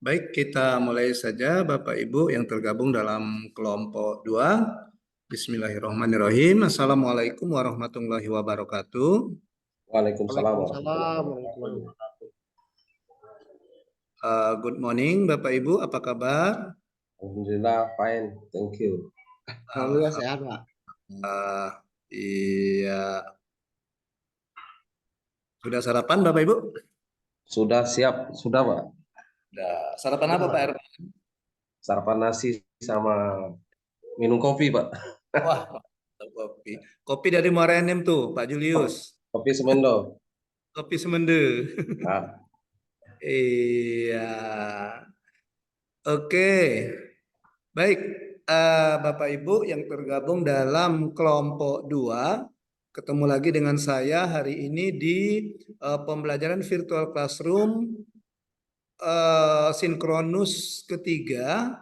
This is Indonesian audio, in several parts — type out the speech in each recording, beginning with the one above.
Baik, kita mulai saja Bapak Ibu yang tergabung dalam kelompok 2. Bismillahirrahmanirrahim. Assalamualaikum warahmatullahi wabarakatuh. Waalaikumsalam warahmatullahi Waalaikumsalam warahmatullahi wabarakatuh. wabarakatuh. Good morning Bapak Ibu, apa kabar? Alhamdulillah, fine. Thank you. Alhamdulillah sehat, Pak. Alhamdulillah. Iya. Sudah sarapan Bapak Ibu? Sudah siap? Sudah, Pak. Sudah. Sarapan apa Pak Erman? Sarapan nasi sama minum kopi, Pak. Wah, kopi. Kopi dari Muara Enim tuh, Pak Julius. Kopi Semendo. Kopi Semende. Nah, Iya. Oke. Baik, Bapak Ibu yang tergabung dalam kelompok 2, ketemu lagi dengan saya hari ini di pembelajaran virtual classroom sinkronus ketiga,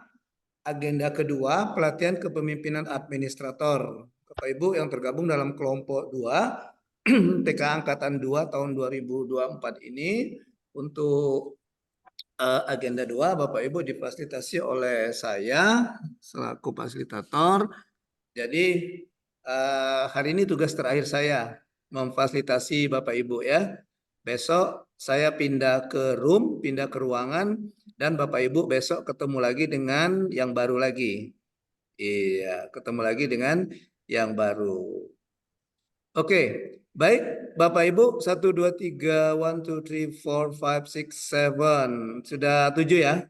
agenda kedua, pelatihan kepemimpinan administrator. Bapak Ibu yang tergabung dalam kelompok 2, TK Angkatan 2 tahun 2024 ini, untuk agenda 2 Bapak Ibu difasilitasi oleh saya selaku fasilitator. Jadi hari ini tugas terakhir saya memfasilitasi Bapak Ibu ya. Besok saya pindah ke room, pindah ke ruangan, dan Bapak Ibu besok ketemu lagi dengan yang baru lagi. Iya, ketemu lagi dengan yang baru. Oke, baik Bapak Ibu, 1, 2, 3, 1, 2, 3, 4, 5, 6, 7. Sudah 7 ya?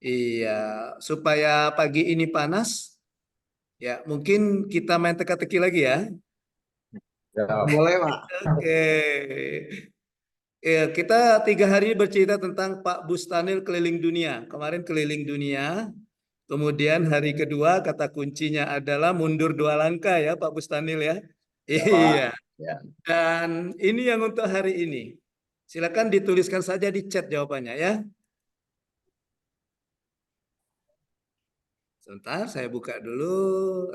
Iya, supaya pagi ini panas, ya mungkin kita main teka-teki lagi ya. ya. Boleh, Pak. Oke. Ya, kita 3 hari bercerita tentang Pak Bustanil keliling dunia. Kemarin keliling dunia, kemudian hari kedua kata kuncinya adalah mundur 2 langkah ya Pak Bustanil ya. Ya, Pak. Iya. Ya. Dan ini yang untuk hari ini. Silakan dituliskan saja di chat jawabannya ya. Sebentar, saya buka dulu.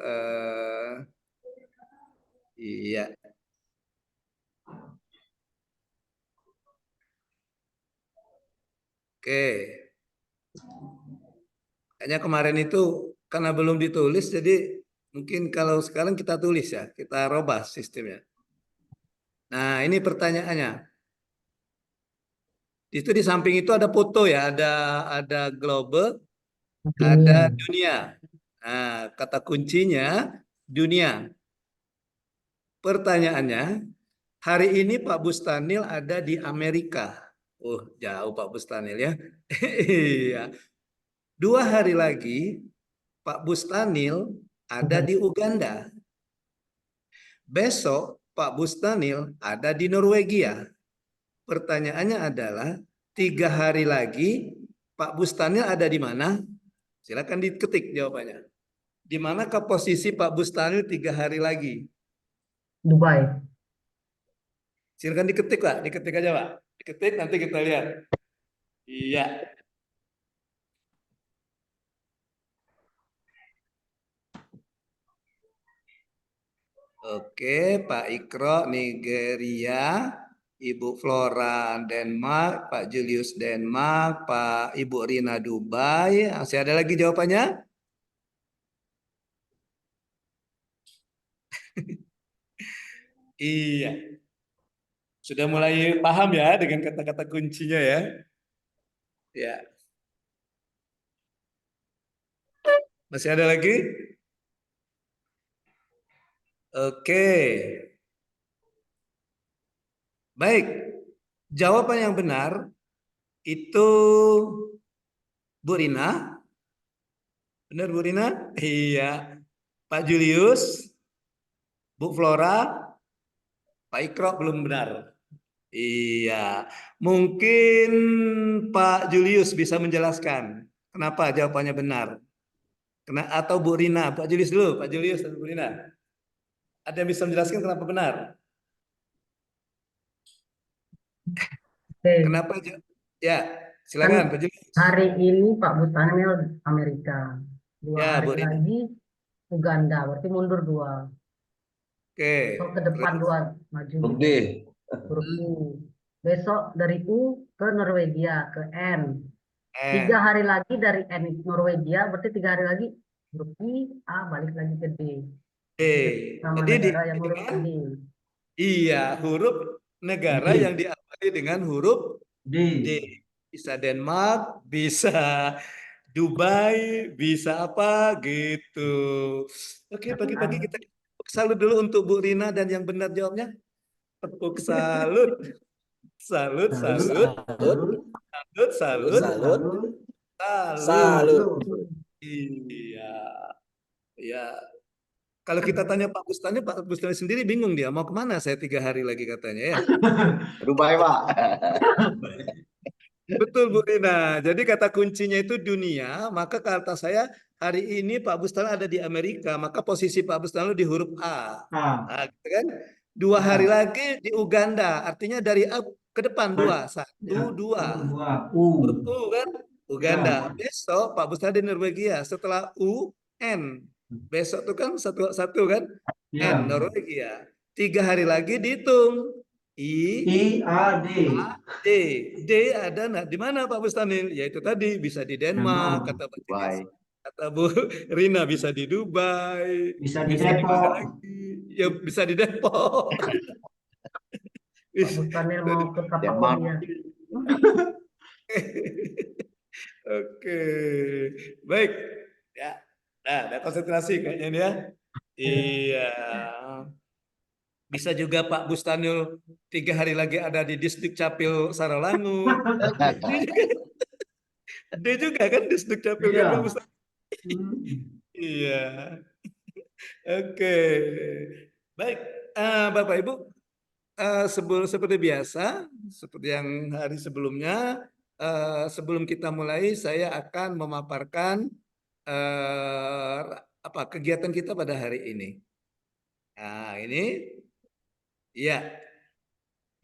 Iya. Oke. Kayaknya kemarin itu karena belum ditulis, jadi mungkin kalau sekarang kita tulis ya, kita robah sistemnya. Nah, ini pertanyaannya. Itu di samping itu ada foto ya, ada global, ada dunia. Nah, kata kuncinya dunia. Pertanyaannya, hari ini Pak Bustanil ada di Amerika. Jauh Pak Bustanil ya. Iya. 2 hari lagi Pak Bustanil ada di Uganda. Besok Pak Bustanil ada di Norwegia. Pertanyaannya adalah 3 hari lagi Pak Bustanil ada di mana? Silakan diketik jawabannya. Di manakah posisi Pak Bustanil 3 hari lagi? Dubai. Silakan diketik Pak, diketik aja Pak. Diketik nanti kita lihat. Iya. Oke, Pak Ikro Nigeria, Ibu Flora Denmark, Pak Julius Denmark, Pak Ibu Rina Dubai. Masih ada lagi jawabannya? Iya. Sudah mulai paham ya dengan kata-kata kuncinya ya? Ya. Masih ada lagi? Oke. Baik. Jawaban yang benar itu Bu Rina. Benar Bu Rina? Iya. Pak Julius, Bu Flora, Pak Ikro belum benar. Iya. Mungkin Pak Julius bisa menjelaskan kenapa jawabannya benar. Atau Bu Rina. Pak Julius dulu. Pak Julius dan Bu Rina. Ada yang bisa menjelaskan kenapa benar? Oke, Kenapa? Ya, kan silakan Pak Julius. hari ini Pak Bustanil Amerika, 2 Ya, hari Bu Rina. lagi Uganda, berarti mundur 2. Oke. Besok ke depan Terus. 2 maju. Huruf D. Huruf U. Besok dari U ke Norwegia, ke N. 3 N. hari lagi dari N Norwegia, berarti 3 hari lagi huruf I, A balik lagi ke D. D. Sama Jadi negara yang huruf dengan D. iya huruf negara D. yang diawali dengan huruf D. D. Bisa Denmark, bisa Dubai, bisa apa gitu. Oke, pagi-pagi kita salut dulu untuk Bu Rina dan yang benar jawabnya. Tepuk salut. Salut, salut, Salut. salut, salut, Salut. salut. Salut. Iya, ya. Kalau kita tanya Pak Bustani sendiri bingung dia mau kemana saya 3 hari lagi katanya ya. Dubai, Pak. Betul Bu Rina. Jadi kata kuncinya itu dunia. Maka kata saya hari ini Pak Bustani ada di Amerika. Maka posisi Pak Bustani di huruf A. A. Nah, gitu kan? 2 hari lagi di Uganda. Artinya dari A ke depan dua. Ya. 1, 2. Dua. U. Huruf U kan? Uganda. Ya. Besok Pak Bustani di Norwegia. Setelah U, N. Besok itu kan satu kan? N, Ya. Norwegia. 3 hari lagi dihitung. I, I. A. D. D. D ada nah, di mana Pak Bustanil? Yaitu tadi bisa di Denmark, Denmark. Dubai. kata Bu Rina bisa di Dubai, Bisa di bisa di mana Depok. lagi? Ya bisa di Depok. Pak Bisa Bustanil di mau ke Denmark. Kapadokia. Oke, baik. Ya, nah, ada konsentrasi kayaknya ini ya. Iya. Bisa juga Pak Bustanul 3 hari lagi ada di Distrik Capil Saralangun. Dia juga kan Distrik Capil kan Pak Iya. Bustanul. Iya. Oke. Baik, Bapak Ibu, seperti biasa, seperti yang hari sebelumnya, sebelum kita mulai, saya akan memaparkan apa kegiatan kita pada hari ini. Nah, ini, ya.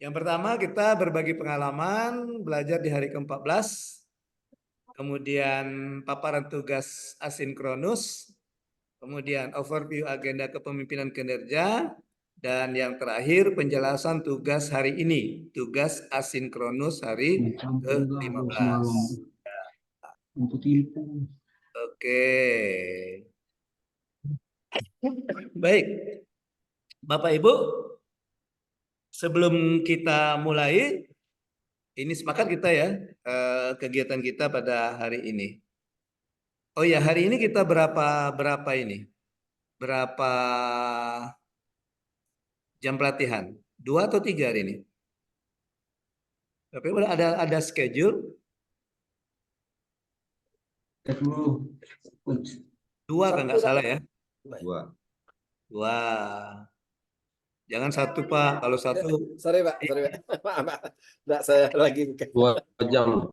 Yang pertama kita berbagi pengalaman belajar di hari ke-14, kemudian paparan tugas asinkronus, kemudian overview agenda kepemimpinan kinerja, dan yang terakhir penjelasan tugas hari ini, tugas asinkronus hari ke-15. Oke. Baik. Bapak Ibu, sebelum kita mulai, ini sepakat kita ya, kegiatan kita pada hari ini. Oh ya, hari ini kita berapa ini? Berapa jam pelatihan? 2 atau 3 hari ini? Tapi ada schedule? 2 kan nggak salah ya? 2. 2. Jangan 1 Pak. Kalau 1 Sorry Pak. Maaf, Pak. Nggak, saya lagi 2 jam.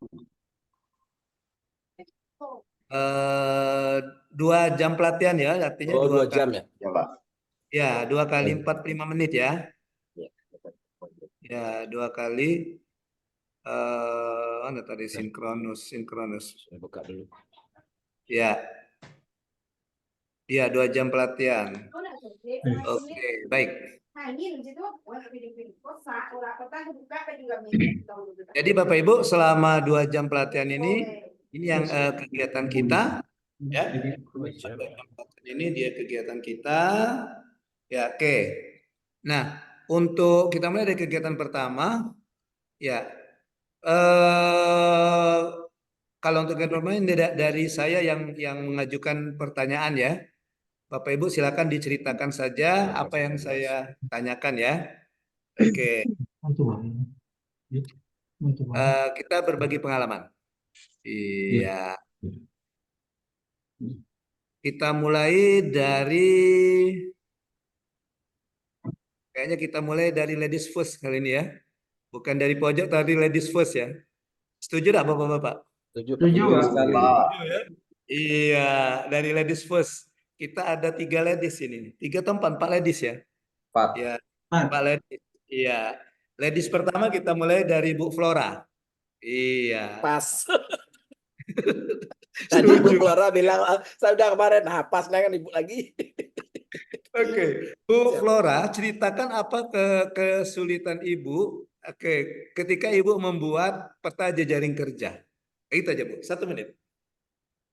2 jam pelatihan ya, artinya 2 2 jam kali. ya. Ya, Pak. Ya, 2 kali 45 menit ya. Ya. Ya, 2 kali. Mana tadi sinkronus. Saya buka dulu. Ya. Iya, 2 jam pelatihan. Oke, baik. Jadi Bapak Ibu selama 2 jam pelatihan ini yang kegiatan kita ya. Ini dia kegiatan kita. Ya, oke. Nah, untuk kita mulai dari kegiatan pertama ya. Kalau untuk kegiatan pertama ini dari saya yang mengajukan pertanyaan ya. Bapak Ibu silakan diceritakan saja apa yang saya tanyakan ya. Oke. Kita berbagi pengalaman. Iya. Kita mulai dari kayaknya kita mulai dari ladies first kali ini ya. Bukan dari pojok tadi ladies first ya. Setuju tidak Bapak-bapak? Setuju sekali. Iya, dari ladies first. Kita ada 3 ladies ini. 3 atau 4 ladies ya. 4. Ya, 4 ladies. Iya. Ladies pertama kita mulai dari Bu Flora. Iya. Pas. Tadi Bu Flora bilang, saya udah kemarin, nah pas kan Ibu lagi. Oke, Bu Flora, ceritakan apa kesulitan Ibu ketika Ibu membuat peta jejaring kerja. Itu aja Bu, 1 menit.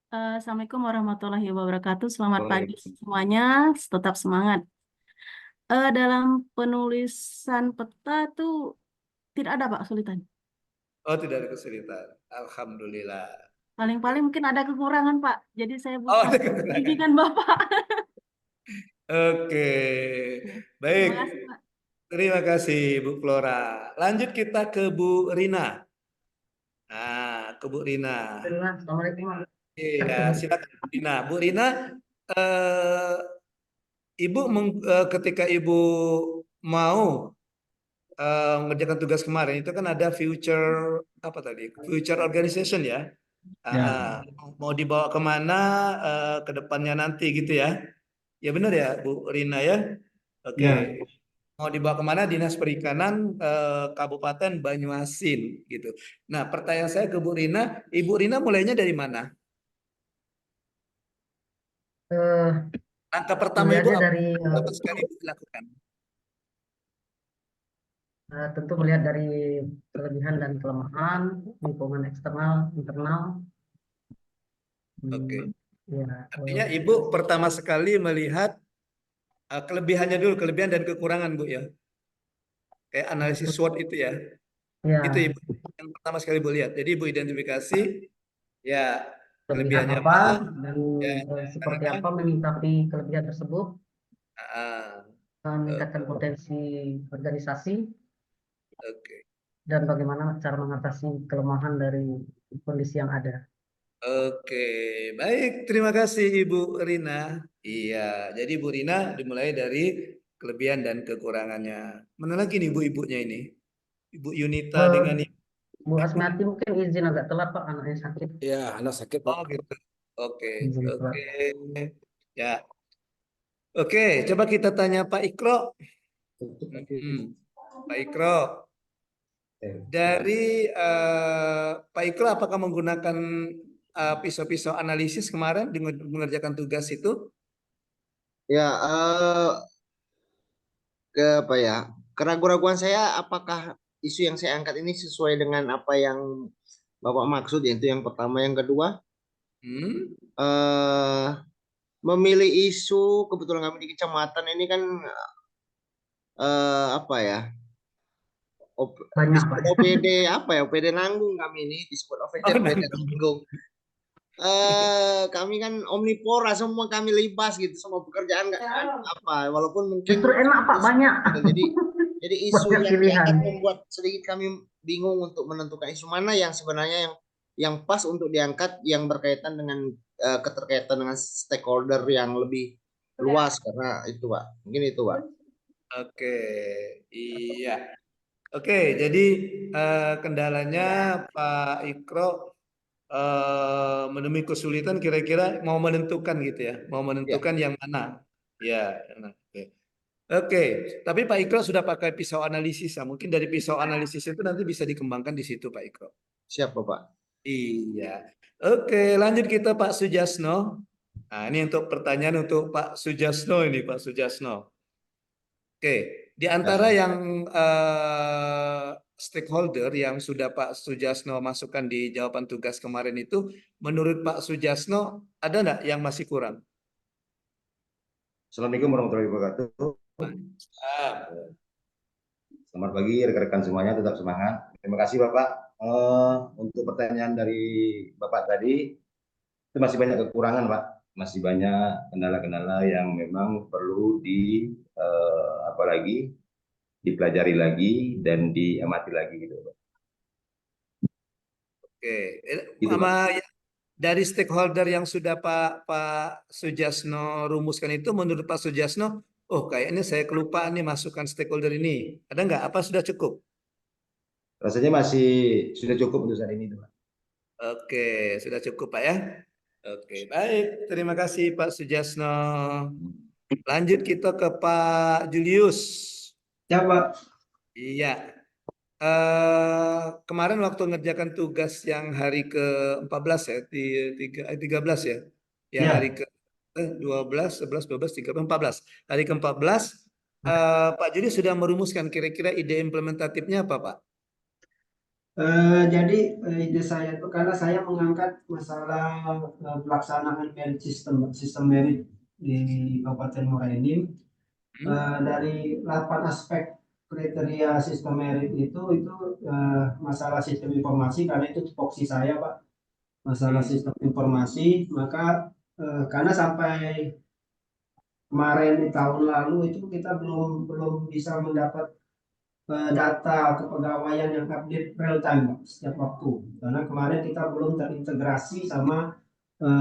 Assalamualaikum warahmatullahi wabarakatuh. Selamat pagi semuanya. Tetap semangat. Dalam penulisan peta tuh tidak ada Pak kesulitan. Oh, tidak ada kesulitan. Alhamdulillah. Paling-paling mungkin ada kekurangan Pak. Jadi saya Oh, butuh ada kekurangan. bimbingan Bapak. Oke, baik. Terima kasih Pak. Terima kasih Bu Flora. Lanjut kita ke Bu Rina. Nah, ke Bu Rina. Assalamualaikum. Iya, silakan Bu Rina. Bu Rina, eh, ketika Ibu mau mengerjakan tugas kemarin itu kan ada future apa tadi? Future organization ya. Mau dibawa kemana ke depannya nanti gitu ya? Ya benar ya Bu Rina ya. Oke. Mau dibawa kemana Dinas Perikanan Kabupaten Banyuasin gitu. Nah, pertanyaan saya ke Bu Rina, Ibu Rina mulainya dari mana? Eh, Langkah pertama Ibu Melihatnya apa? dari Pertama sekali Ibu lakukan. tentu melihat dari kelebihan dan kelemahan lingkungan eksternal, internal. Oke. Ya, Artinya Ibu pertama sekali melihat kelebihannya dulu, kelebihan dan kekurangan Bu ya. Kayak analisis SWOT itu ya. ya, Itu Ibu yang pertama sekali Ibu lihat. Jadi Ibu identifikasi ya kelebihan kelebihannya apa apa, dan ya, seperti apa. apa menyikapi kelebihan tersebut, Ah, meningkatkan potensi organisasi, oke. dan bagaimana cara mengatasi kelemahan dari kondisi yang ada. Oke, baik. Terima kasih Ibu Rina. Iya, jadi Ibu Rina dimulai dari kelebihan dan kekurangannya. Mana lagi nih ibu-ibunya ini? Ibu Yunita Eh, dengan Bu Asmiati mungkin izin agak telat Pak, anaknya sakit. Ya, anak sakit Pak. oh gitu. Oke, Izin telat. oke. Ya. Oke, coba kita tanya Pak Ikro. Pak Ikro, dari Pak Ikro apakah menggunakan pisau-pisau analisis kemarin dengan mengerjakan tugas itu? Ya, ke apa ya? Keraguan-raguan saya apakah isu yang saya angkat ini sesuai dengan apa yang Bapak maksud, yaitu yang pertama, yang kedua, Hmm? eh memilih isu, kebetulan kami di kecamatan ini kan apa ya? Banyak Pak. Disebut OPD apa ya? OPD nanggung kami ini disebut OPD Oh, OPD nanggung. Kami kan omnivora, semua kami libas gitu, semua pekerjaan nggak apa, walaupun mungkin Justru enak Pak, banyak. jadi isu Banyak yang pilihan. diangkat membuat sedikit kami bingung untuk menentukan isu mana yang sebenarnya yang pas untuk diangkat, yang berkaitan dengan keterkaitan dengan stakeholder yang lebih luas, karena itu Pak, mungkin itu Pak. Oke, iya. Oke, jadi kendalanya Pak Ikro menemui kesulitan kira-kira mau menentukan gitu ya, mau Ya, menentukan yang mana. Ya, nah, oke. Oke, tapi Pak Ikro sudah pakai pisau analisis ya. Mungkin dari pisau analisis itu nanti bisa dikembangkan di situ Pak Ikro. siap Bapak. Iya. Oke, lanjut kita Pak Sujasno. Nah, ini untuk pertanyaan untuk Pak Sujasno ini, Pak Sujasno. Oke, di antara yang stakeholder yang sudah Pak Sujasno masukkan di jawaban tugas kemarin itu, menurut Pak Sujasno ada nggak yang masih kurang? Assalamualaikum warahmatullahi wabarakatuh. Selamat pagi rekan-rekan semuanya, tetap semangat. Terima kasih Bapak. Untuk pertanyaan dari Bapak tadi, itu masih banyak kekurangan Pak. Masih banyak kendala-kendala yang memang perlu apalagi dipelajari lagi dan diamati lagi gitu Pak. Oke, Gitu, sama dari stakeholder yang sudah Pak Sujasno rumuskan itu, menurut Pak Sujasno, oh kayaknya saya kelupaan nih masukkan stakeholder ini. Ada nggak? Apa sudah cukup? Rasanya masih sudah cukup untuk saat ini Pak. Oke, sudah cukup Pak ya. Oke, baik. Terima kasih Pak Sujasno. Lanjut kita ke Pak Julius. Ya Pak. Iya. Kemarin waktu ngerjakan tugas yang hari ke-14 ya, 13 ya. Yang Ya. hari ke 12, 11, 12, 13, 14. Hari ke-14 Pak Julius sudah merumuskan kira-kira ide implementatifnya apa Pak? Jadi ide saya itu karena saya mengangkat masalah pelaksanaan merit sistem merit di Kabupaten Muara Enim. Dari 8 aspek kriteria sistem merit itu masalah sistem informasi, karena itu tupoksi saya Pak, masalah sistem informasi. Maka karena sampai kemarin di tahun lalu itu kita belum bisa mendapat data kepegawaian yang update real time Pak, setiap waktu, karena kemarin kita belum terintegrasi sama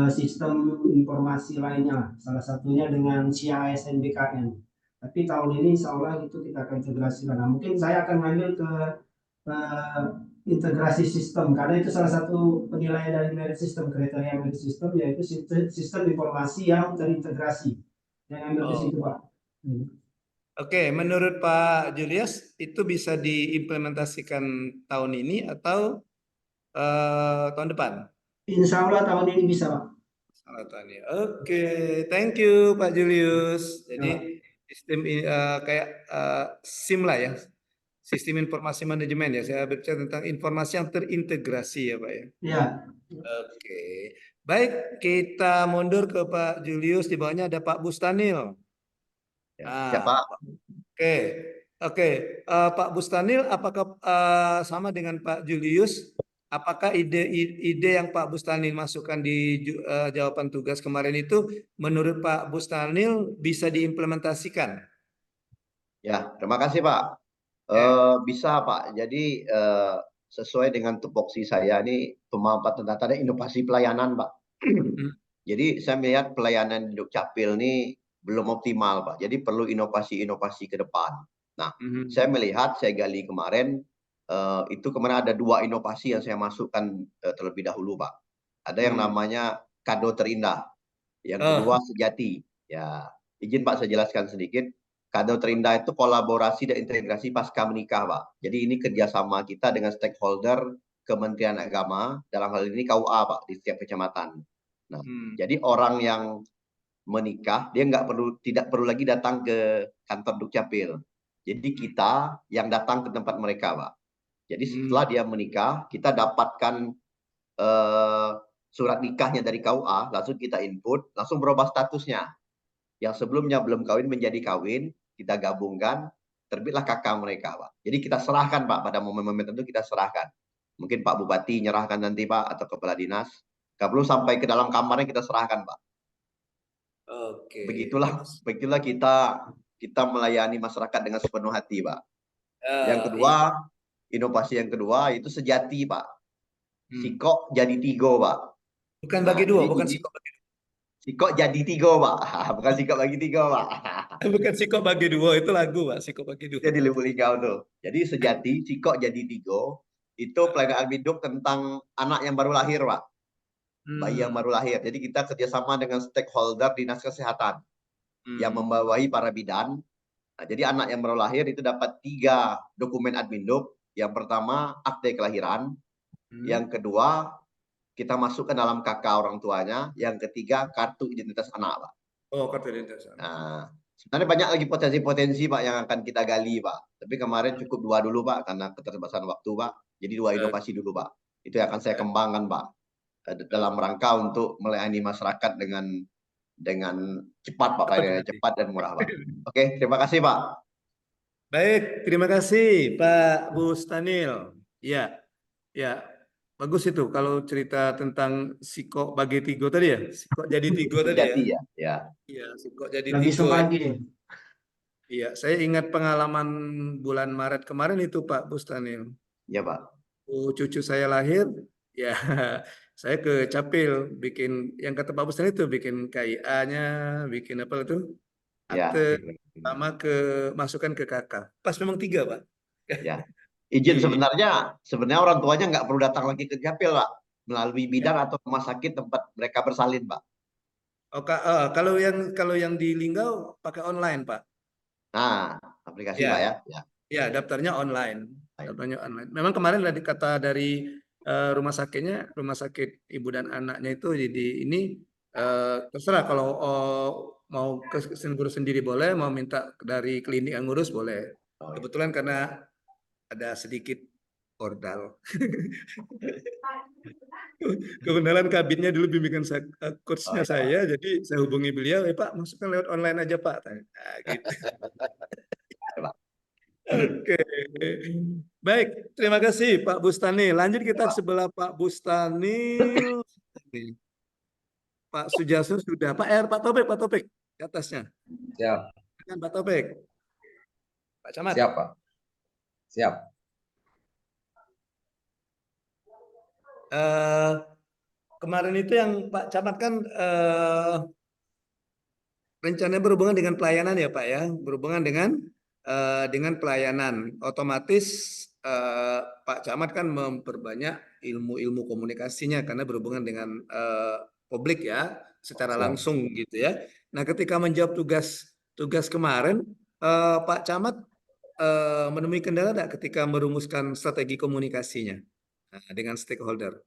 sistem informasi lainnya, salah satunya dengan CIS NBKN. Tapi tahun ini insya Allah itu kita akan integrasikan. Nah, mungkin saya akan ngambil ke integrasi sistem, karena itu salah satu penilaian dari merit system, kriteria merit system, yaitu sistem informasi yang terintegrasi. Yang ambil ke situ Pak. Oke, menurut Pak Julius itu bisa diimplementasikan tahun ini atau tahun depan? Insya Allah tahun ini bisa Pak. Salah tahun ini. Oke, thank you Pak Julius. Jadi sistem kayak SIM lah ya, sistem informasi manajemen ya. Saya berbicara tentang informasi yang terintegrasi ya Pak ya. Ya. Oke, baik kita mundur ke Pak Julius, di bawahnya ada Pak Bustanil. Siapa? Oke. Pak Bustanil, apakah sama dengan Pak Julius? Apakah ide yang Pak Bustanil masukkan di jawaban tugas kemarin itu menurut Pak Bustanil bisa diimplementasikan? Ya, terima kasih Pak. Bisa Pak. Jadi sesuai dengan tupoksi saya ini pemanfaatan data dan inovasi pelayanan Pak. Jadi saya melihat pelayanan di Dukcapil ini belum optimal Pak. Jadi perlu inovasi-inovasi ke depan. Nah, saya melihat, saya gali kemarin, itu kemarin ada 2 inovasi yang saya masukkan terlebih dahulu Pak. Ada yang namanya kado terindah. Yang kedua sejati. Ya, izin Pak saya jelaskan sedikit. Kado terindah itu kolaborasi dan integrasi pasca menikah Pak. Jadi ini kerjasama kita dengan stakeholder Kementerian Agama, dalam hal ini KUA Pak, di setiap kecamatan. Nah, jadi orang yang menikah dia tidak perlu lagi datang ke kantor Dukcapil. Jadi kita yang datang ke tempat mereka Pak. Jadi setelah dia menikah, kita dapatkan surat nikahnya dari KUA, langsung kita input, langsung berubah statusnya. Yang sebelumnya belum kawin menjadi kawin, kita gabungkan, terbitlah KK mereka Pak. Jadi kita serahkan Pak, pada momen-momen tertentu kita serahkan. Mungkin Pak Bupati nyerahkan nanti Pak, atau kepala dinas. Kalau perlu sampai ke dalam kamarnya kita serahkan Pak. Oke. Begitulah kita melayani masyarakat dengan sepenuh hati Pak. Yang kedua, inovasi yang kedua itu sejati Pak. Sikok jadi tigo Pak. Bukan bagi dua, bukan sikok bagi dua. Sikok jadi tigo Pak. Bukan sikok bagi tiga Pak. Bukan sikok bagi dua, itu lagu Pak, sikok bagi dua. Jadi Lubuk Linggau tuh. Jadi sejati, sikok jadi tigo, itu pelayanan hidup tentang anak yang baru lahir Pak. Bayi yang baru lahir. Jadi kita kerjasama dengan stakeholder dinas kesehatan yang membawahi para bidan. Nah, jadi anak yang baru lahir itu dapat 3 dokumen adminduk. Yang pertama akte kelahiran, yang kedua kita masukkan dalam KK orang tuanya, yang ketiga kartu identitas anak Pak. Oh, kartu identitas anak. Nah, sebenarnya banyak lagi potensi-potensi Pak yang akan kita gali Pak. Tapi kemarin cukup 2 dulu Pak karena keterbatasan waktu Pak. Jadi 2 inovasi dulu Pak. Itu yang akan saya kembangkan Pak. Dalam rangka untuk melayani masyarakat dengan cepat Pak, cepat dan murah Pak. Oke, terima kasih Pak. Baik, terima kasih Pak Bustanil. Ya, bagus itu kalau cerita tentang sikok bagi tigo tadi ya, sikok jadi tigo tadi ya. Iya, sikok jadi Lebih tigo. Iya, saya ingat pengalaman bulan Maret kemarin itu Pak Bustanil. Iya Pak. Cucu saya lahir, ya saya ke Capil bikin yang kata Pak Bustanil itu, bikin KIA-nya, bikin apa itu? Akte sama masukkan ke KK. Pas memang 3 Pak. Ya. Izin sebenarnya orang tuanya nggak perlu datang lagi ke Capil Pak, melalui bidan atau rumah sakit tempat mereka bersalin Pak. Kalau yang di Linggau pakai online Pak. Nah, aplikasi Pak ya. Ya, daftarnya online. Memang kemarin kata dari rumah sakitnya, rumah sakit ibu dan anaknya itu ini terserah kalau mau ngurus sendiri boleh, mau minta dari klinik yang ngurus boleh. Kebetulan karena ada sedikit ordal. Kebenaran kabinnya dulu bimbingan coachnya saya, jadi saya hubungi beliau, Pak masukkan lewat online aja Pak. Nah, gitu. Oke, baik, terima kasih Pak Bustani. Lanjut kita sebelah Pak Bustani. Pak Sujaso sudah, Pak Topik ke atasnya. Siap, Kan Pak Topik. Pak Camat. siap Pak. Siap. Kemarin itu yang Pak Camat kan rencananya berhubungan dengan pelayanan ya Pak ya, berhubungan dengan pelayanan. Otomatis Pak Camat kan memperbanyak ilmu-ilmu komunikasinya karena berhubungan dengan publik ya, secara Siap. langsung gitu ya. Nah, ketika menjawab tugas kemarin, Pak Camat menemui kendala tidak ketika merumuskan strategi komunikasinya dengan stakeholder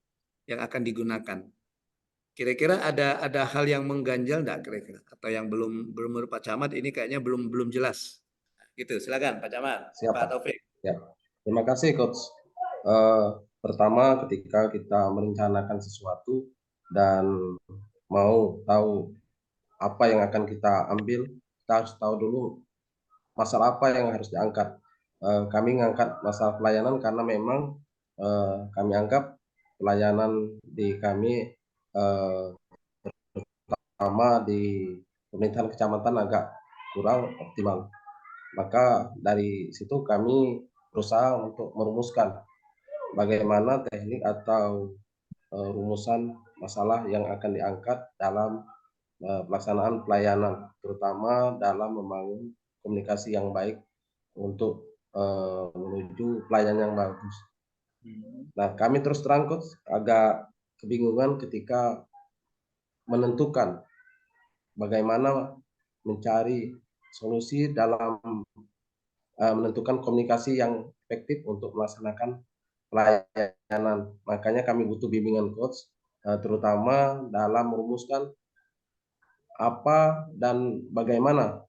yang akan digunakan? Kira-kira ada hal yang mengganjal enggak kira-kira atau yang belum menurut Pak Camat ini kayaknya belum jelas. Gitu. Silakan Pak Camat. Siap, Pak Pak. Taufik. Ya. Terima kasih Coach. Pertama ketika kita merencanakan sesuatu dan mau tahu apa yang akan kita ambil, kita harus tahu dulu masalah apa yang harus diangkat. Kami mengangkat masalah pelayanan karena memang kami anggap pelayanan di kami terutama di pemerintahan kecamatan agak kurang optimal. Maka dari situ kami berusaha untuk merumuskan bagaimana teknik atau rumusan masalah yang akan diangkat dalam pelaksanaan pelayanan, terutama dalam membangun komunikasi yang baik untuk menuju pelayanan yang bagus. Nah, kami terus terang Coach agak kebingungan ketika menentukan bagaimana mencari solusi dalam menentukan komunikasi yang efektif untuk melaksanakan pelayanan. Makanya kami butuh bimbingan Coach, terutama dalam merumuskan apa dan bagaimana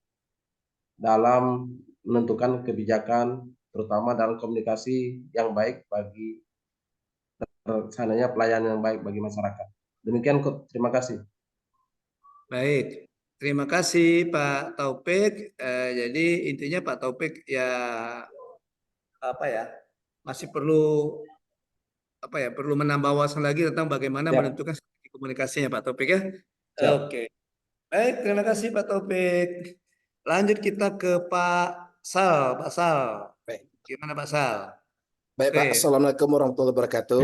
dalam menentukan kebijakan, terutama dalam komunikasi yang baik bagi terlaksananya pelayanan yang baik bagi masyarakat. Demikian Coach, terima kasih. Baik. Terima kasih Pak Taufik. Jadi intinya Pak Taufik ya masih perlu perlu menambah wawasan lagi tentang bagaimana Siap. menentukan strategi komunikasinya Pak Taufik ya. Siap. Oke. Baik, terima kasih Pak Taufik. Lanjut kita ke Pak Sal. Pak Sal. Baik. Gimana Pak Sal? Baik Pak, Oke. Assalamualaikum warahmatullahi wabarakatuh.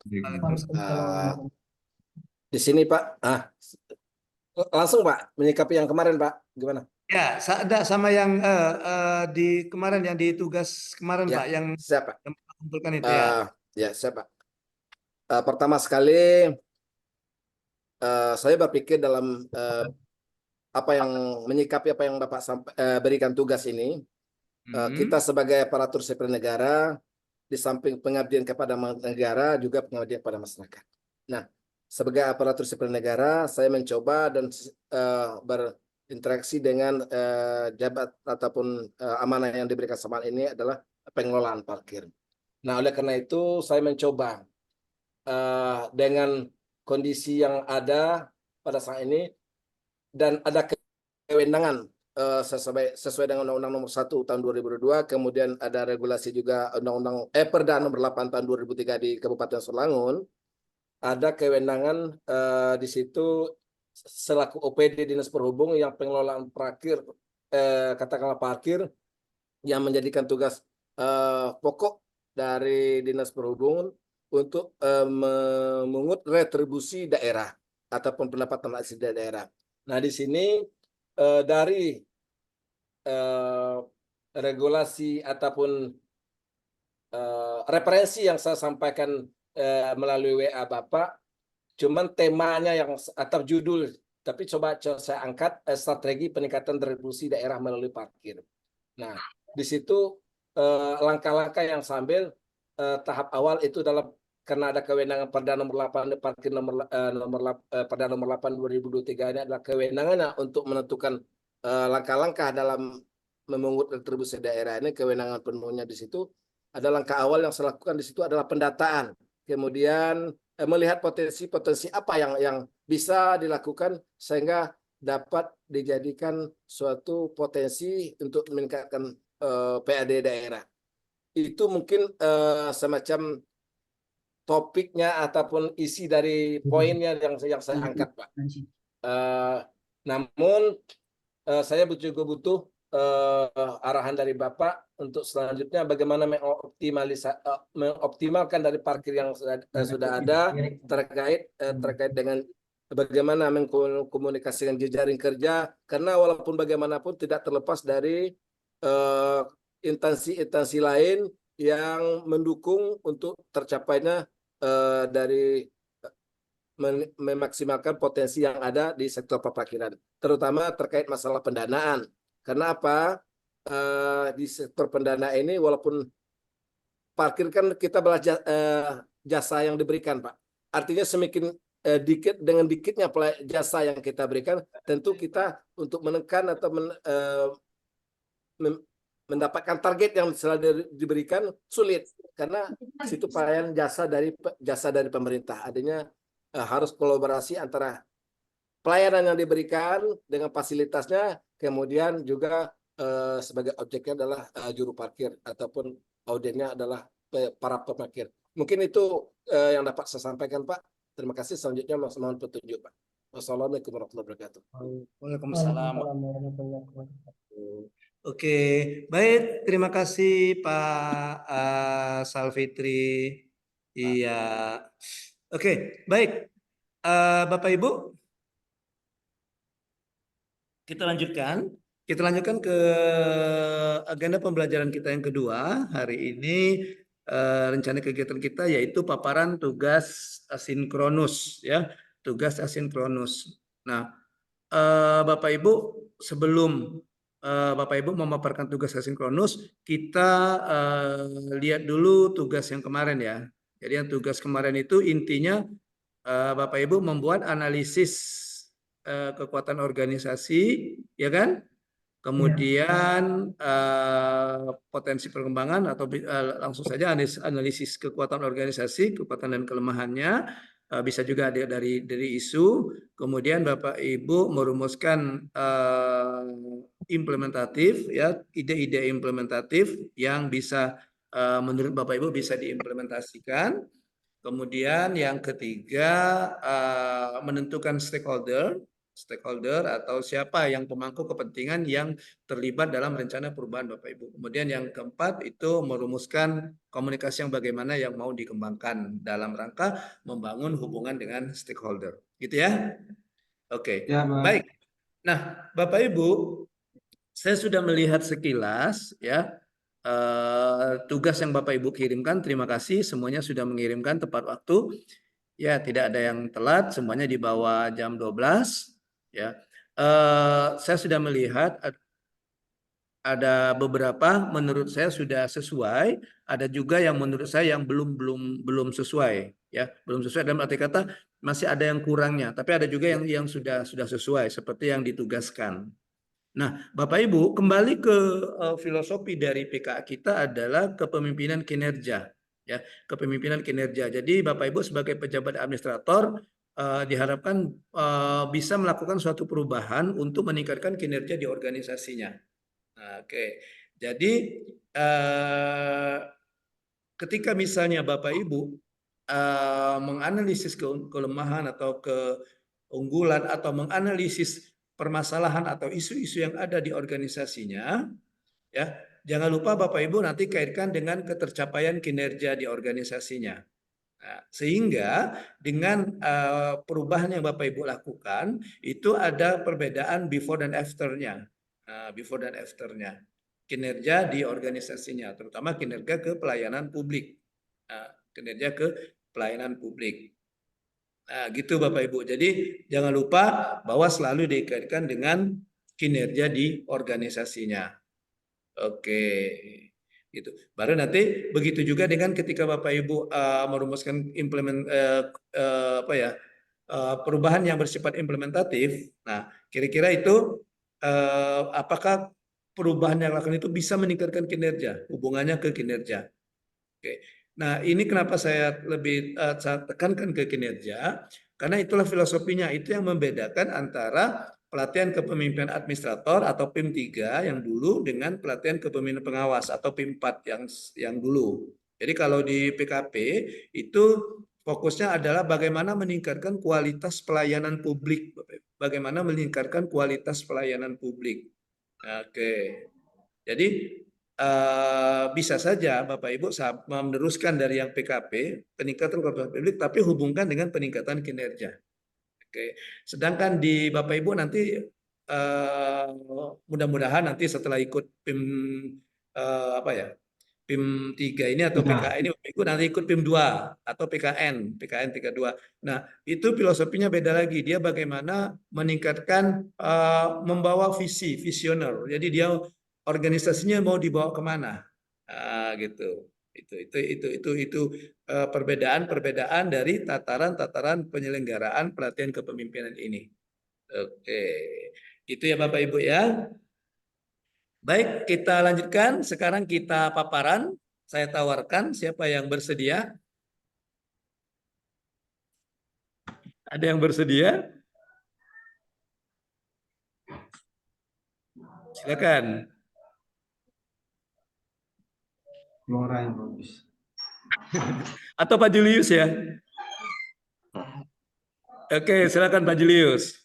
Waalaikumsalam. Di sini Pak, langsung Pak menyikapi yang kemarin Pak, gimana? Ya, sama yang di kemarin yang di tugas kemarin Ya, Pak yang siap Pak. yang kita kumpulkan itu ya. Ya, siap Pak. Pertama sekali saya berpikir dalam menyikapi apa yang Bapak berikan tugas ini. Kita sebagai aparatur sipil negara, di samping pengabdian kepada negara, juga pengabdian kepada masyarakat. Nah, sebagai aparatur sipil negara, saya mencoba dan berinteraksi dengan jabat ataupun amanah yang diberikan sama ini adalah pengelolaan parkir. Nah, oleh karena itu saya mencoba dengan kondisi yang ada pada saat ini dan ada kewenangan sesuai dengan Undang-Undang Nomor 1 Tahun 2002, kemudian ada regulasi juga Undang-Undang Perda Nomor 8 Tahun 2003 di Kabupaten Solangun, ada kewenangan di situ selaku OPD Dinas Perhubung yang pengelolaan parkir, katakanlah parkir yang menjadikan tugas pokok dari Dinas Perhubungan untuk memungut retribusi daerah ataupun pendapatan asli daerah. Nah, di sini dari regulasi ataupun referensi yang saya sampaikan melalui WA Bapak, cuman temanya yang atau judul, tapi coba saya angkat strategi peningkatan retribusi daerah melalui parkir. Nah, di situ langkah-langkah yang sambil tahap awal itu dalam karena ada kewenangan Perda Nomor 8 Parkir Perda Nomor 8 2023 ini adalah kewenangannya untuk menentukan langkah-langkah dalam memungut retribusi daerah ini, kewenangan penuhnya di situ. ada langkah awal yang saya lakukan di situ adalah pendataan. Kemudian melihat potensi-potensi apa yang bisa dilakukan sehingga dapat dijadikan suatu potensi untuk meningkatkan PAD daerah. Itu mungkin semacam topiknya ataupun isi dari poinnya yang saya angkat, Pak. Namun saya juga butuh arahan dari Bapak untuk selanjutnya bagaimana mengoptimalkan dari parkir yang sudah ada terkait dengan bagaimana mengkomunikasikan jejaring kerja, karena walaupun bagaimanapun tidak terlepas dari instansi-instansi lain yang mendukung untuk tercapainya dari memaksimalkan potensi yang ada di sektor parkiran, terutama terkait masalah pendanaan. Karena apa? Di sektor pendanaan ini walaupun parkir kan kita belajar jasa yang diberikan, Pak. Artinya semakin dikit dengan dikitnya jasa yang kita berikan, tentu kita untuk menekan atau mendapatkan target yang selalu diberikan sulit, karena situ pelayanan jasa dari pemerintah. Adanya harus kolaborasi antara pelayanan yang diberikan dengan fasilitasnya, kemudian juga sebagai objeknya adalah juru parkir ataupun audiennya adalah para pemarkir. Mungkin itu yang dapat saya sampaikan, Pak. Terima kasih. Selanjutnya mohon petunjuk, Pak. Wassalamualaikum warahmatullahi wabarakatuh. Waalaikumsalam. Oke, baik. Terima kasih Pak Salfitri. Iya. Oke, baik. Bapak Ibu, kita lanjutkan. Kita lanjutkan ke agenda pembelajaran kita yang kedua. Hari ini rencana kegiatan kita yaitu paparan tugas asinkronus, ya, tugas asinkronus. Nah, Bapak Ibu, sebelum Bapak Ibu memaparkan tugas asinkronus, kita lihat dulu tugas yang kemarin, ya. Jadi yang tugas kemarin itu intinya Bapak Ibu membuat analisis kekuatan organisasi, ya kan? Kemudian potensi perkembangan atau langsung saja analisis kekuatan organisasi, kekuatan dan kelemahannya, bisa juga dari isu. Kemudian Bapak Ibu merumuskan implementatif, ya, ide-ide implementatif yang bisa menurut Bapak Ibu bisa diimplementasikan. Kemudian yang ketiga menentukan stakeholder atau siapa yang pemangku kepentingan yang terlibat dalam rencana perubahan Bapak Ibu. Kemudian yang keempat itu merumuskan komunikasi yang bagaimana yang mau dikembangkan dalam rangka membangun hubungan dengan stakeholder. Gitu ya? Oke. Ya, Pak. Baik. Nah, Bapak Ibu, saya sudah melihat sekilas, ya, tugas yang Bapak Ibu kirimkan. Terima kasih, semuanya sudah mengirimkan tepat waktu. Ya, tidak ada yang telat, semuanya di bawah jam 12. Ya, saya sudah melihat ada beberapa menurut saya sudah sesuai, ada juga yang menurut saya yang belum sesuai, ya, belum sesuai dalam arti kata masih ada yang kurangnya, tapi ada juga yang sudah sesuai seperti yang ditugaskan. Nah, Bapak Ibu, kembali ke filosofi dari PKA kita adalah kepemimpinan kinerja, ya, kepemimpinan kinerja. Jadi Bapak Ibu sebagai pejabat administrator diharapkan bisa melakukan suatu perubahan untuk meningkatkan kinerja di organisasinya. Nah, oke. Jadi ketika misalnya Bapak Ibu menganalisis kelemahan atau keunggulan atau menganalisis permasalahan atau isu-isu yang ada di organisasinya, ya, jangan lupa Bapak Ibu nanti kaitkan dengan ketercapaian kinerja di organisasinya. Nah, sehingga dengan perubahan yang Bapak Ibu lakukan itu ada perbedaan before dan after-nya. Before dan after-nya. Kinerja di organisasinya, terutama kinerja ke pelayanan publik. Kinerja ke pelayanan publik. Nah, gitu Bapak Ibu. Jadi jangan lupa bahwa selalu dikaitkan dengan kinerja di organisasinya. Oke. Gitu. Baru nanti begitu juga dengan ketika Bapak Ibu merumuskan perubahan yang bersifat implementatif. Nah, kira-kira itu apakah perubahan yang dilakukan itu bisa meningkatkan kinerja, hubungannya ke kinerja. Nah, ini kenapa saya lebih saya tekankan ke kinerja, karena itulah filosofinya, itu yang membedakan antara pelatihan kepemimpinan administrator atau PIM 3 yang dulu dengan pelatihan kepemimpinan pengawas atau PIM 4 yang dulu. Jadi kalau di PKP itu fokusnya adalah bagaimana meningkatkan kualitas pelayanan publik, bagaimana meningkatkan kualitas pelayanan publik. Oke. Jadi bisa saja Bapak Ibu meneruskan dari yang PKP, peningkatan kualitas publik, tapi hubungkan dengan peningkatan kinerja. Oke. Sedangkan di Bapak Ibu nanti mudah-mudahan nanti setelah ikut PIM PIM 3 ini atau PKN ini Bapak Ibu nanti ikut PIM 2 atau PKN 32. Nah, itu filosofinya beda lagi. Dia bagaimana meningkatkan membawa visioner. Jadi dia organisasinya mau dibawa kemana, gitu. Itu perbedaan dari tataran penyelenggaraan pelatihan kepemimpinan ini. Oke, itu ya Bapak Ibu ya. Baik, kita lanjutkan. Sekarang kita paparan. Saya tawarkan siapa yang bersedia. Ada yang bersedia? Silakan. Flora yang bagus. Atau Pak Julius ya? Oke, silakan Pak Julius.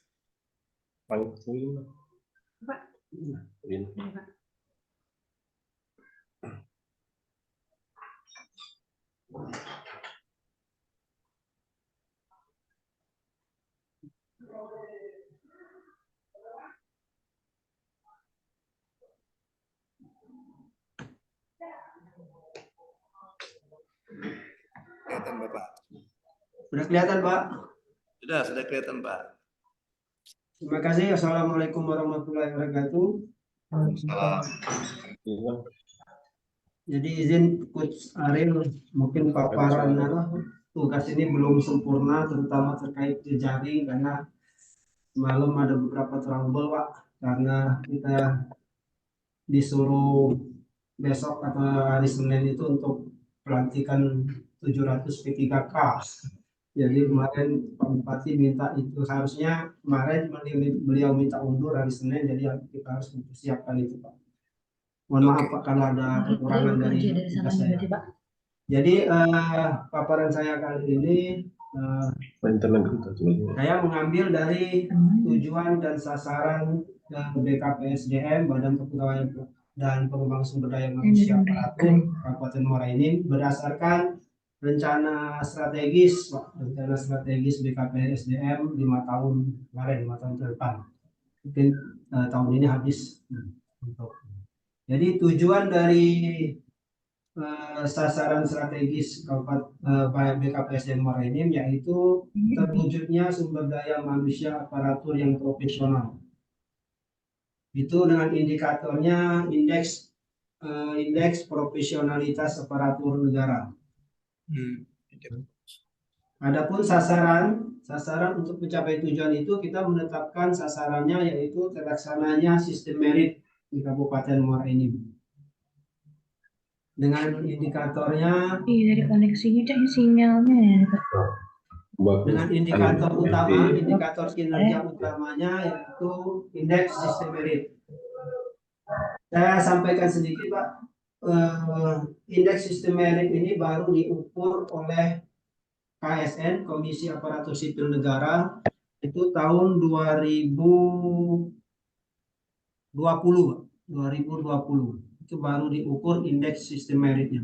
Kelihatan Bapak. Sudah kelihatan, Pak? Sudah kelihatan Pak. Terima kasih. Assalamualaikum warahmatullahi wabarakatuh. Jadi izin Coach Ariel, mungkin paparan tugas ini belum sempurna, terutama terkait jejaring, karena semalam ada beberapa trouble Pak, karena kita disuruh besok atau hari Senin itu untuk pelantikan 700 P3K. Jadi kemarin Pak Bupati minta itu, harusnya kemarin beliau minta undur hari Senin, jadi kita harus mempersiapkan itu Pak. Mohon maaf Pak kalau ada kekurangan dari tugas saya. Jadi paparan saya kali ini saya mengambil dari tujuan dan sasaran BKPSDM, Badan Kepegawaian dan Pengembangan Sumber Daya Manusia Aparatur Kabupaten Muara Enim, berdasarkan rencana strategis BKPSDM 5 tahun kemarin, 5 tahun ke depan. Mungkin tahun ini habis. Jadi tujuan dari sasaran strategis BKPSDM Muara Enim yaitu terwujudnya sumber daya manusia aparatur yang profesional. Itu dengan indikatornya indeks profesionalitas aparatur negara. Adapun sasaran untuk mencapai tujuan itu kita menetapkan sasarannya yaitu terlaksananya sistem merit di Kabupaten Muara Enim. Dengan indikatornya dari koneksinya dan sinyalnya ya. Dengan indikator utama, indikator kinerja utamanya yaitu indeks sistem merit. Saya sampaikan sedikit Pak, indeks sistem merit ini baru diukur oleh KSN, Komisi Aparatur Sipil Negara, itu tahun 2020. Itu baru diukur indeks sistem meritnya.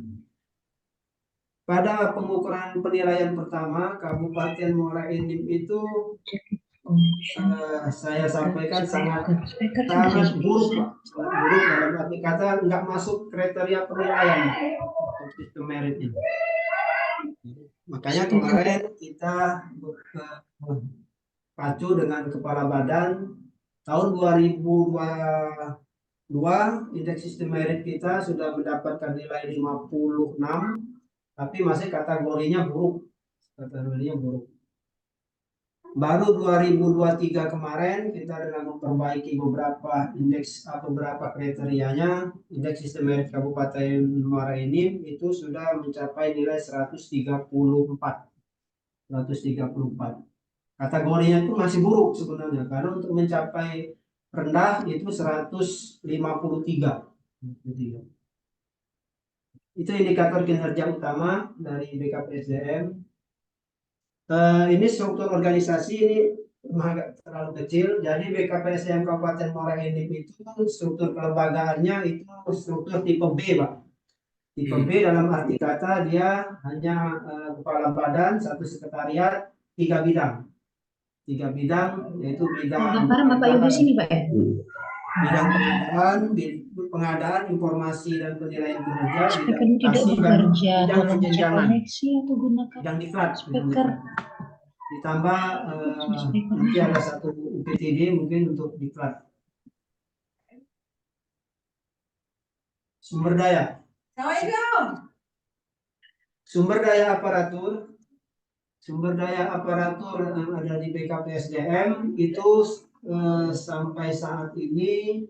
Pada pengukuran penilaian pertama, Kabupaten Muara Enim itu saya sampaikan sangat buruk, Pak. Sangat buruk dalam arti kata nggak masuk kriteria penilaian untuk sistem meritnya. Makanya kemarin kita pacu dengan Kepala Badan tahun 2022 indeks sistem merit kita sudah mendapatkan nilai 56, tapi masih kategorinya buruk. Baru 2023 kemarin kita dengan memperbaiki beberapa indeks, beberapa kriterianya, indeks sistem merit Kabupaten Muara Enim itu sudah mencapai nilai 134. Kategorinya itu masih buruk sebenarnya, karena untuk mencapai rendah itu 153. Itu indikator kinerja utama dari BKPSDM. Ini struktur organisasi ini agak terlalu kecil. Jadi BKPSDM Kabupaten Muara Enim itu struktur kelembagaannya itu struktur tipe B, Pak. Tipe B dalam arti kata dia hanya kepala badan, satu sekretariat, 3 bidang. 3 bidang yaitu bidang Bapak Yudi sini, Pak ya? bidang pengadaan, informasi dan penilaian kinerja, Speaker bidang tidak kasih dan bekerja, bidang tolong cek penjenjangan, koneksi atau gunakan bidang diklat. speaker. Ditambah nanti ada satu UPTD mungkin untuk diklat. Sumber daya. Sumber daya aparatur. Sumber daya aparatur yang ada di BKPSDM itu sampai saat ini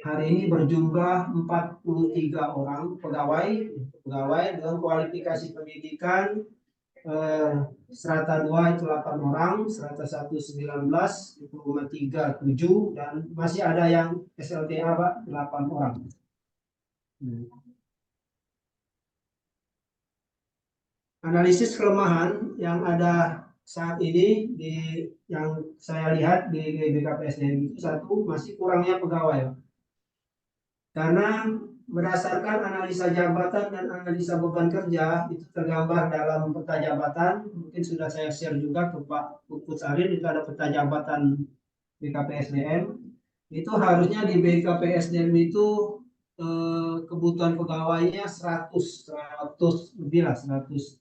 hari ini berjumlah 43 orang pegawai dengan kualifikasi pendidikan strata 2 itu 8 orang, strata 1 19, diploma 3 7, dan masih ada yang SLTA, Pak, 8 orang. Analisis kelemahan yang ada saat ini yang saya lihat di BKPSDM itu satu, masih kurangnya pegawai. Karena berdasarkan analisa jabatan dan analisa beban kerja itu tergambar dalam peta jabatan, mungkin sudah saya share juga ke Pak Puput Sarin, itu ada peta jabatan BKPSDM. Itu harusnya di BKPSDM itu kebutuhan pegawainya 100 lebih lah, 100.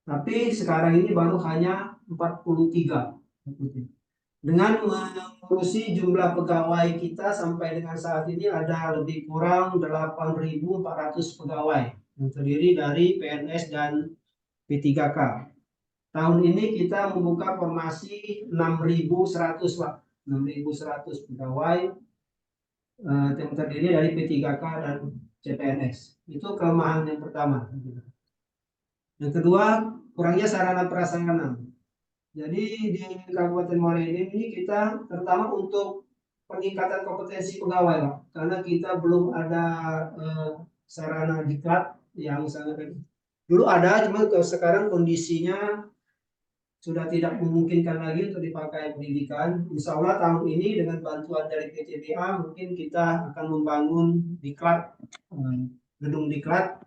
Tapi sekarang ini baru hanya 43. Dengan mengurusi jumlah pegawai kita sampai dengan saat ini ada lebih kurang 8.400 pegawai yang terdiri dari PNS dan P3K. Tahun ini kita membuka formasi 6.100, Pak. 6.100 pegawai yang terdiri dari P3K dan CPNS. Itu kelemahan yang pertama. Yang kedua, kurangnya sarana prasarana. Jadi di Kabupaten Muara Enim ini kita terutama untuk peningkatan kompetensi pegawai, Pak. Karena kita belum ada sarana diklat yang sangat dulu ada, cuma sekarang kondisinya sudah tidak memungkinkan lagi untuk dipakai pendidikan. Insya Allah tahun ini dengan bantuan dari PTBA mungkin kita akan membangun diklat, gedung diklat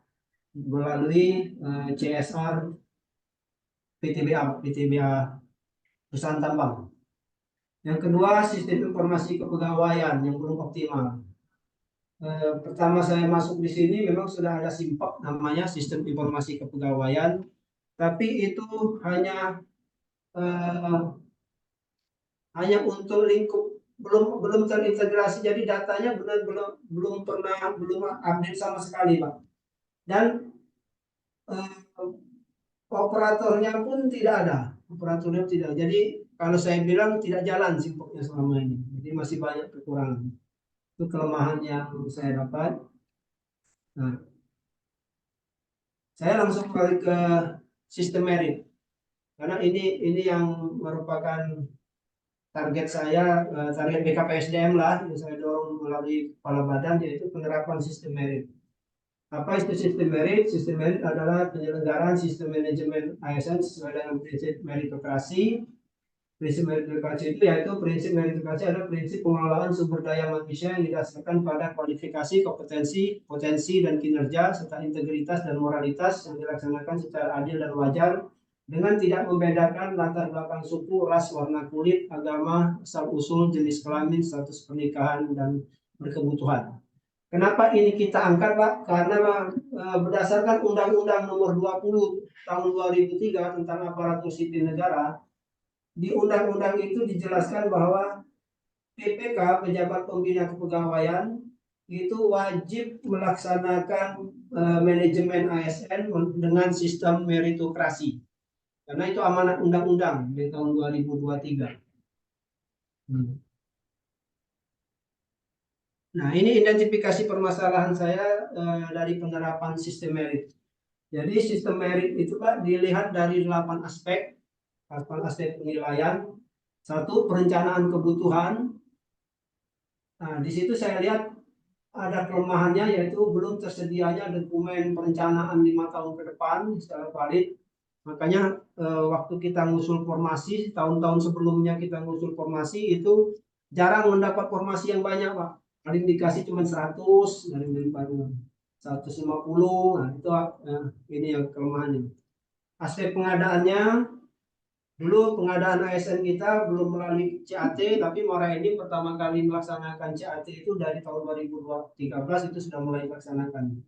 melalui CSR PTBA perusahaan tambang. Yang kedua, sistem informasi kepegawaian yang belum optimal. Pertama saya masuk di sini memang sudah ada SIMPAK namanya sistem informasi kepegawaian, tapi itu hanya untuk lingkup, belum terintegrasi, jadi datanya belum update sama sekali, Pak. Dan operatornya pun tidak ada, jadi kalau saya bilang tidak jalan SIMPAKnya selama ini, jadi masih banyak kekurangan. Itu kelemahan yang saya dapat. Nah, saya langsung balik ke sistem merit. Karena ini yang merupakan target saya, target BKPSDM lah, yang saya dorong melalui kepala badan, yaitu penerapan sistem merit. Apa itu sistem merit? Sistem merit adalah penyelenggaraan sistem manajemen ASN sesuai dengan prinsip meritokrasi. Prinsip meritokrasi itu yaitu prinsip meritokrasi adalah prinsip pengelolaan sumber daya manusia yang didasarkan pada kualifikasi, kompetensi, potensi, dan kinerja, serta integritas dan moralitas yang dilaksanakan secara adil dan wajar dengan tidak membedakan latar belakang suku, ras, warna kulit, agama, asal-usul, jenis kelamin, status pernikahan, dan berkebutuhan. Kenapa ini kita angkat, Pak? Karena berdasarkan Undang-Undang Nomor 20 Tahun 2003 tentang aparatur sipil negara, di undang-undang itu dijelaskan bahwa PPK, pejabat pembina kepegawaian, itu wajib melaksanakan manajemen ASN dengan sistem meritokrasi. karena itu amanat undang-undang di tahun 2023. Nah, ini identifikasi permasalahan saya dari penerapan sistem merit. Jadi sistem merit itu Pak dilihat dari 8 aspek penilaian. Satu, perencanaan kebutuhan. Nah, di situ saya lihat ada kelemahannya, yaitu belum tersedianya dokumen perencanaan 5 tahun ke depan secara valid. Makanya waktu kita ngusul formasi, tahun-tahun sebelumnya kita ngusul formasi itu jarang mendapat formasi yang banyak Pak. Paling dikasih cuma 100, daripada 150. Nah, itu ini yang kelemahannya. Aspek pengadaannya, dulu pengadaan ASN kita belum melalui CAT, tapi Moraenim pertama kali melaksanakan CAT itu dari tahun 2013 itu sudah mulai dilaksanakan.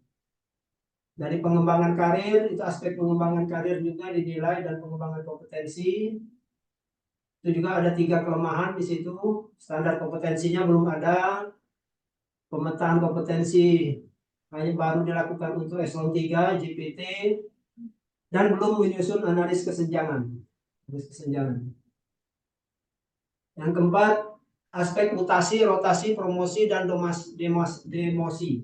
Dari pengembangan karir, itu aspek pengembangan karir juga dinilai, dan pengembangan kompetensi. Itu juga ada 3 kelemahan di situ. Standar kompetensinya belum ada. Pemetaan kompetensi hanya baru dilakukan untuk eselon 3, JPT, dan belum menyusun analis kesenjangan. Yang keempat, aspek mutasi, rotasi, promosi, dan demosi.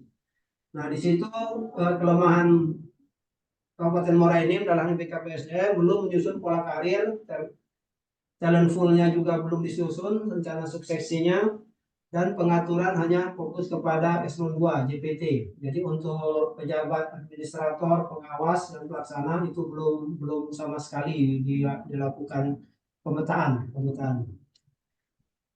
Nah, di situ kelemahan Kabupaten Moraenim dalam BKPSDM belum menyusun pola karir, talent pool-nya juga belum disusun, rencana suksesinya, dan pengaturan hanya fokus kepada eselon 2 JPT. Jadi untuk pejabat administrator, pengawas, dan pelaksana itu belum sama sekali dilakukan pemetaan.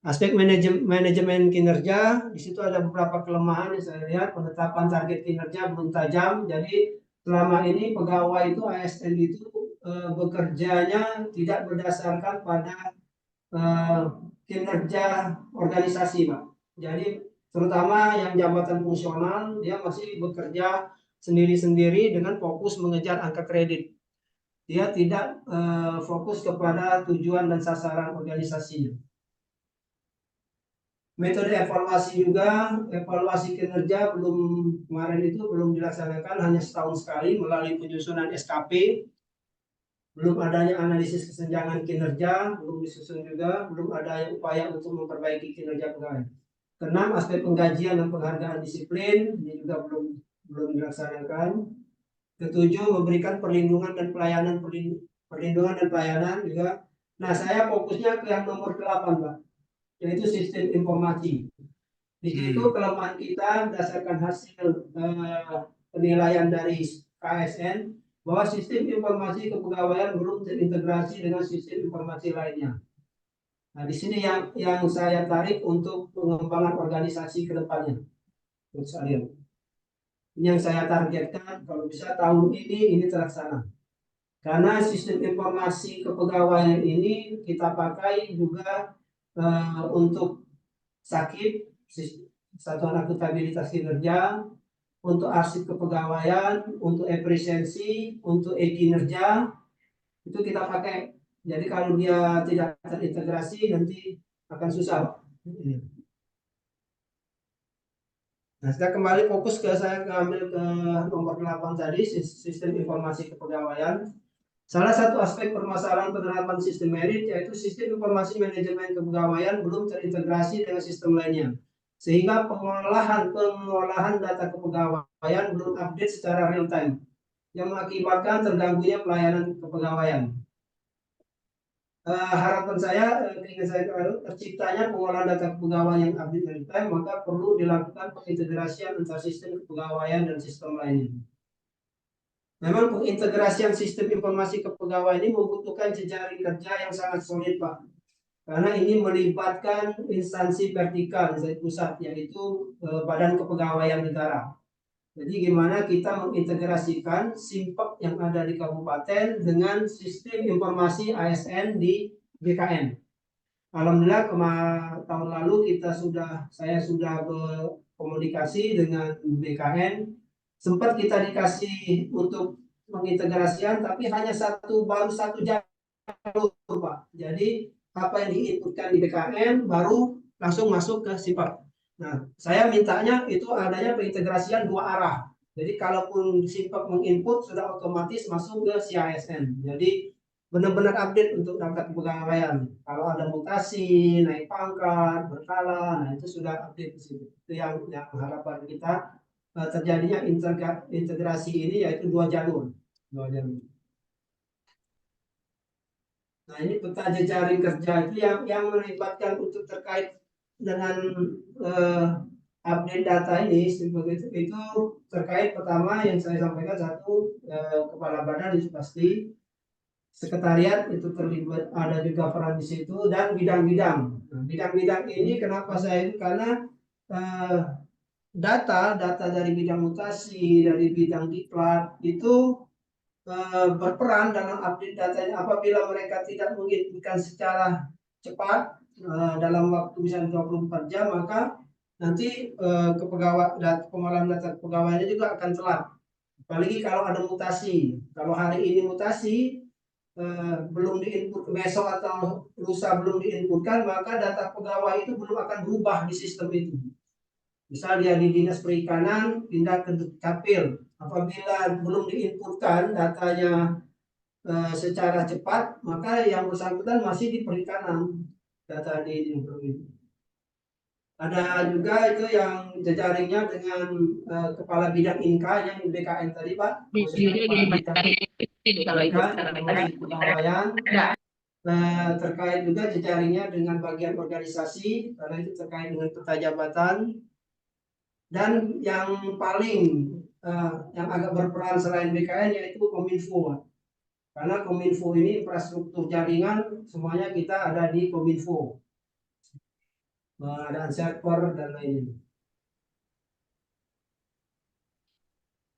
Aspek manajemen kinerja, di situ ada beberapa kelemahan yang saya lihat. Penetapan target kinerja belum tajam. Jadi selama ini pegawai itu ASN itu bekerjanya tidak berdasarkan pada kinerja organisasi Pak. Jadi terutama yang jabatan fungsional, dia masih bekerja sendiri-sendiri dengan fokus mengejar angka kredit. Dia tidak fokus kepada tujuan dan sasaran organisasinya. Metode evaluasi juga, evaluasi kinerja kemarin itu belum dilaksanakan, hanya setahun sekali melalui penyusunan SKP. Belum adanya analisis kesenjangan kinerja, belum disusun juga, belum ada upaya untuk memperbaiki kinerja pegawai. Keenam, aspek penggajian dan penghargaan disiplin, ini juga belum dilaksanakan. Ketujuh, memberikan perlindungan dan pelayanan juga. Nah, saya fokusnya ke yang nomor 8 Pak, yaitu sistem informasi. Di situ kelemahan kita berdasarkan hasil penilaian dari KSN, bahwa sistem informasi kepegawaian belum terintegrasi dengan sistem informasi lainnya. Nah, di sini yang saya tarik untuk pengembangan organisasi ke depannya. Ini yang saya targetkan, kalau bisa tahun ini terlaksana. Karena sistem informasi kepegawaian ini kita pakai juga untuk sakit, satuan akuntabilitas kinerja, untuk arsip kepegawaian, untuk efisiensi, untuk e-kinerja, itu kita pakai. Jadi kalau dia tidak terintegrasi nanti akan susah. Nah, saya kembali fokus saya ambil ke nomor 8 tadi, sistem informasi kepegawaian. Salah satu aspek permasalahan penerapan sistem merit yaitu sistem informasi manajemen kepegawaian belum terintegrasi dengan sistem lainnya, sehingga pengolahan data kepegawaian belum update secara real time, yang mengakibatkan terganggunya pelayanan kepegawaian. Harapan saya, ingin saya terciptanya pengolahan data kepegawaian yang update real time, maka perlu dilakukan pengintegrasian antara sistem kepegawaian dan sistem lainnya. Memang pengintegrasian sistem informasi kepegawaian ini membutuhkan jejaring kerja yang sangat solid Pak, karena ini melibatkan instansi vertikal dari pusat, yaitu Badan Kepegawaian Negara. Jadi gimana kita mengintegrasikan SIMPEK yang ada di kabupaten dengan sistem informasi ASN di BKN. Alhamdulillah tahun lalu saya sudah berkomunikasi dengan BKN. Sempat kita dikasih untuk mengintegrasikan, tapi hanya baru satu jalur Pak. Jadi apa yang diinputkan di BKN baru langsung masuk ke SIMPEK. Nah, saya mintanya itu adanya pengintegrasian 2 arah. Jadi kalaupun SIMPEK menginput sudah otomatis masuk ke CISN. Jadi benar-benar update untuk daftar kepegawaian. Kalau ada mutasi, naik pangkat, berkala, nah itu sudah update di situ. Itu yang harapan kita terjadinya integrasi ini, yaitu dua jalur. Nah, ini peta jejaring kerja itu yang melibatkan untuk terkait dengan update data ini sebagai itu terkait pertama yang saya sampaikan, satu kepala badan itu pasti, sekretariat itu terlibat, ada juga peran di situ, dan bidang-bidang. Nah, bidang-bidang ini kenapa saya itu, karena data dari bidang mutasi, dari bidang diklat itu berperan dalam update datanya. Apabila mereka tidak menginputkan secara cepat dalam waktu misalnya 24 jam, maka nanti pengolahan data kepegawaiannya juga akan telat. Apalagi kalau ada mutasi. Kalau hari ini mutasi belum diinput, besok atau lusa belum diinputkan, maka data pegawai itu belum akan berubah di sistem itu. Misal dia di Dinas Perikanan, pindah ke Dukcapil. Apabila belum diinputkan datanya secara cepat, maka yang bersangkutan masih di perikanan, data di ada juga itu yang jejaringnya dengan kepala bidang Inka yang BKN tadi, Pak. Terkait juga jejaringnya dengan bagian organisasi, karena itu terkait dengan peta jabatan. Dan yang paling yang agak berperan selain BKN yaitu Kominfo. Karena Kominfo ini infrastruktur jaringan semuanya kita ada di Kominfo. Ada server dan lainnya.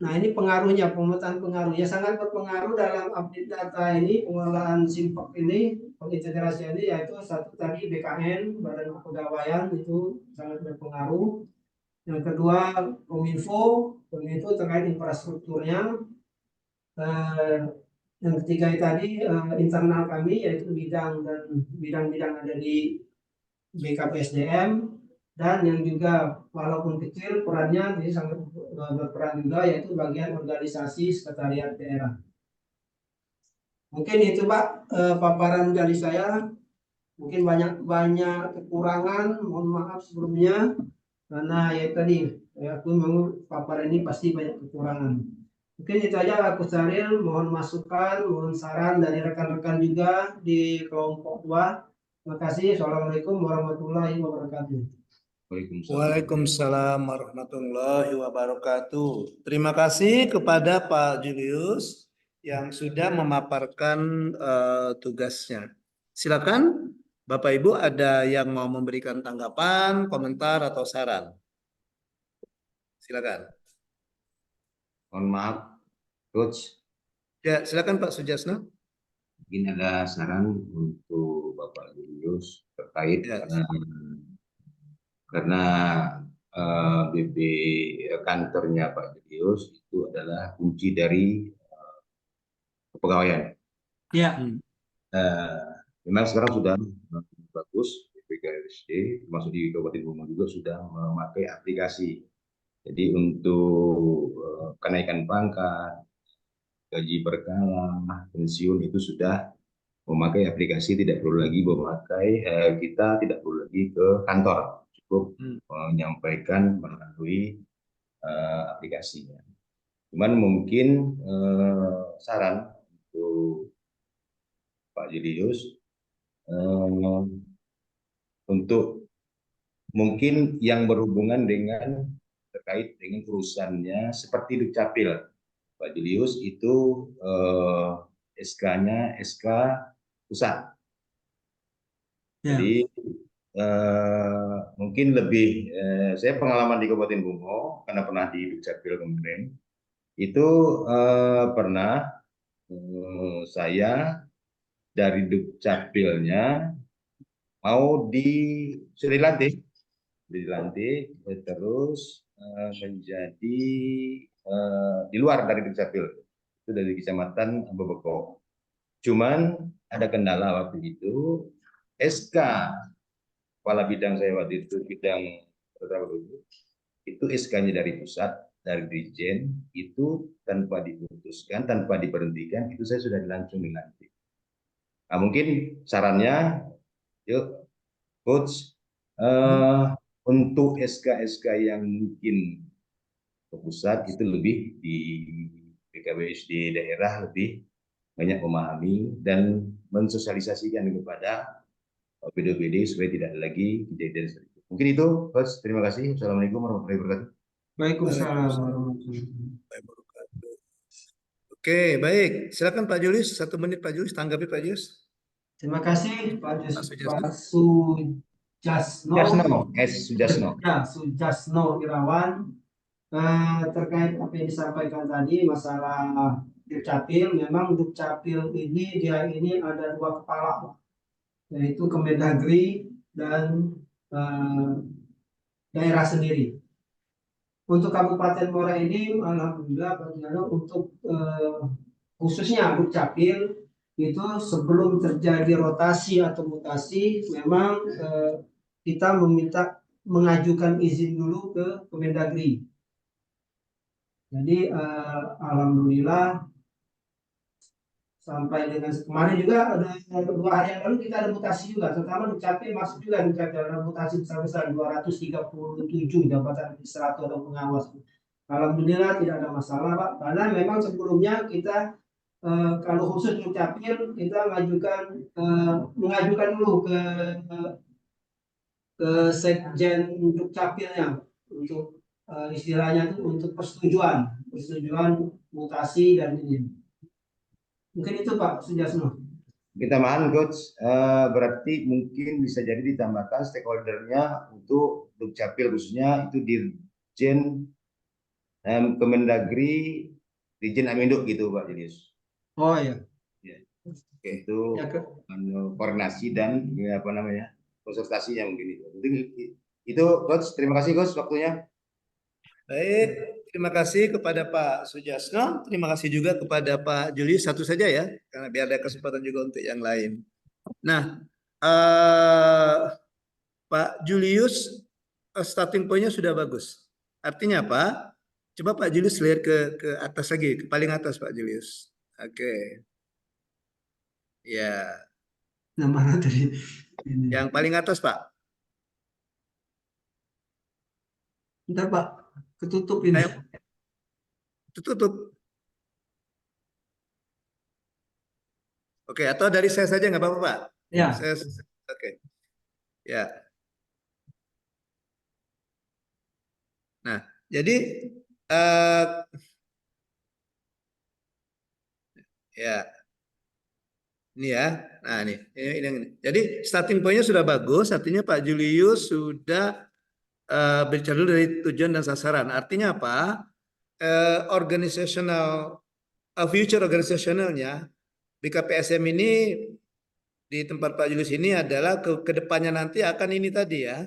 Nah, ini pengaruhnya, pemetaan pengaruhnya sangat berpengaruh dalam update data ini, pengolahan SIMPAK ini, pengintegrasian ini, yaitu satu tadi BKN, Badan Kepegawaian, itu sangat berpengaruh. Yang kedua Kominfo terkait infrastrukturnya. Yang ketiga tadi internal kami, yaitu bidang-bidang ada di BKPSDM, dan yang juga walaupun kecil perannya jadi sangat berperan juga, yaitu bagian organisasi sekretariat daerah. Mungkin itu Pak paparan dari saya. Mungkin banyak kekurangan, mohon maaf sebelumnya, karena ya tadi aku mau paparan ini pasti banyak kekurangan. Mungkin itu aja aku Saril, mohon masukan, mohon saran dari rekan-rekan juga di kelompok 2. Terima kasih. Assalamualaikum warahmatullahi wabarakatuh. Waalaikumsalam warahmatullahi wabarakatuh. Terima kasih kepada Pak Julius yang sudah memaparkan tugasnya. Silakan Bapak Ibu, ada yang mau memberikan tanggapan, komentar atau saran? Silakan. Mohon maaf, Coach. Ya, silakan Pak Sujasno. Mungkin ada saran untuk Bapak Julius terkait karena BB kantornya Pak Julius itu adalah kunci dari kepegawaian. Ya. Memang sekarang sudah bagus, BPKSD termasuk di Kabupaten Bogor juga sudah memakai aplikasi. Jadi untuk kenaikan pangkat, gaji berkala, pensiun itu sudah memakai aplikasi, tidak perlu lagi kita tidak perlu lagi ke kantor, cukup menyampaikan melalui aplikasinya. Cuman mungkin saran untuk Pak Julius untuk mungkin yang berhubungan dengan terkait dengan urusannya seperti Dukcapil, Pak Julius itu SK-nya SK pusat. Jadi mungkin lebih saya pengalaman di Kabupaten Bungo karena pernah di Dukcapil kemarin itu pernah saya dari Dukcapilnya mau dilantik terus menjadi di luar dari Dukcapil, itu dari Kecamatan Boboko. Cuman ada kendala waktu itu, SK kepala bidang saya waktu itu, bidang itu SK-nya dari pusat, dari Dirjen, itu tanpa diputuskan, tanpa diberhentikan, itu saya sudah langsung dilantik. Nah, mungkin sarannya, yuk Coach, untuk SK-SK yang mungkin ke pusat itu lebih di PKBSD daerah lebih banyak memahami dan mensosialisasikan kepada PD-PD supaya tidak ada lagi kejadian seperti itu. Mungkin itu, Coach. Terima kasih. Assalamualaikum warahmatullahi wabarakatuh. Waalaikumsalam warahmatullahi Wabarakatuh. Oke, baik. Silakan Pak Julius. 1 menit Pak Julius. Tanggapi Pak Julius. Terima kasih Pak Sujasno. Pak Sujasno. Sujasno. Ya, Sujasno Irawan. Terkait apa yang disampaikan tadi masalah Dukcapil, memang Dukcapil ini ada 2 kepala, yaitu Kemendagri dan daerah sendiri. Untuk Kabupaten Muara ini, alhamdulillah untuk khususnya Dukcapil itu sebelum terjadi rotasi atau mutasi, memang kita mengajukan izin dulu ke Kemendagri. Jadi alhamdulillah sampai dengan kemarin juga ada 2 hari yang lalu kita ada mutasi juga, terutama Dukcapil masuk juga ada mutasi besar-besar 237 jabatan administrator atau pengawas. Alhamdulillah tidak ada masalah Pak, karena memang sebelumnya kita kalau khusus Dukcapil kita mengajukan dulu ke Sekjen Dukcapilnya untuk istilahnya itu untuk persetujuan mutasi dan ini. Mungkin itu Pak Sujasno. Kita paham, Coach. Berarti mungkin bisa jadi ditambahkan stakeholdernya untuk Dukcapil khususnya itu Dirjen Kemendagri, Dirjen Aminduk gitu Pak Julius. Oh iya. Ya. Oke, itu Ya, koordinasi dan ya, apa namanya konsultasinya mungkin itu. Itu Coach. Terima kasih Coach waktunya. Baik, terima kasih kepada Pak Sujasno. Terima kasih juga kepada Pak Julius. Satu saja ya, karena biar ada kesempatan juga untuk yang lain. Nah, Pak Julius, starting point-nya sudah bagus. Artinya apa? Coba Pak Julius lihat ke atas lagi, ke paling atas Pak Julius. Oke. Ya. Nah, mana tadi? Ini. Yang paling atas Pak. Bentar Pak, ketutup ini. Tutup. Oke, atau dari saya saja nggak apa-apa Pak? Ya. Oke. Ya. Nah, jadi ya. Ini ya. Nah, ini. Jadi starting point-nya sudah bagus, artinya Pak Julius sudah bicara dulu dari tujuan dan sasaran. Artinya apa? Future organizationalnya BKPSM ini di tempat Pak Julius ini adalah ke depannya nanti akan ini tadi ya.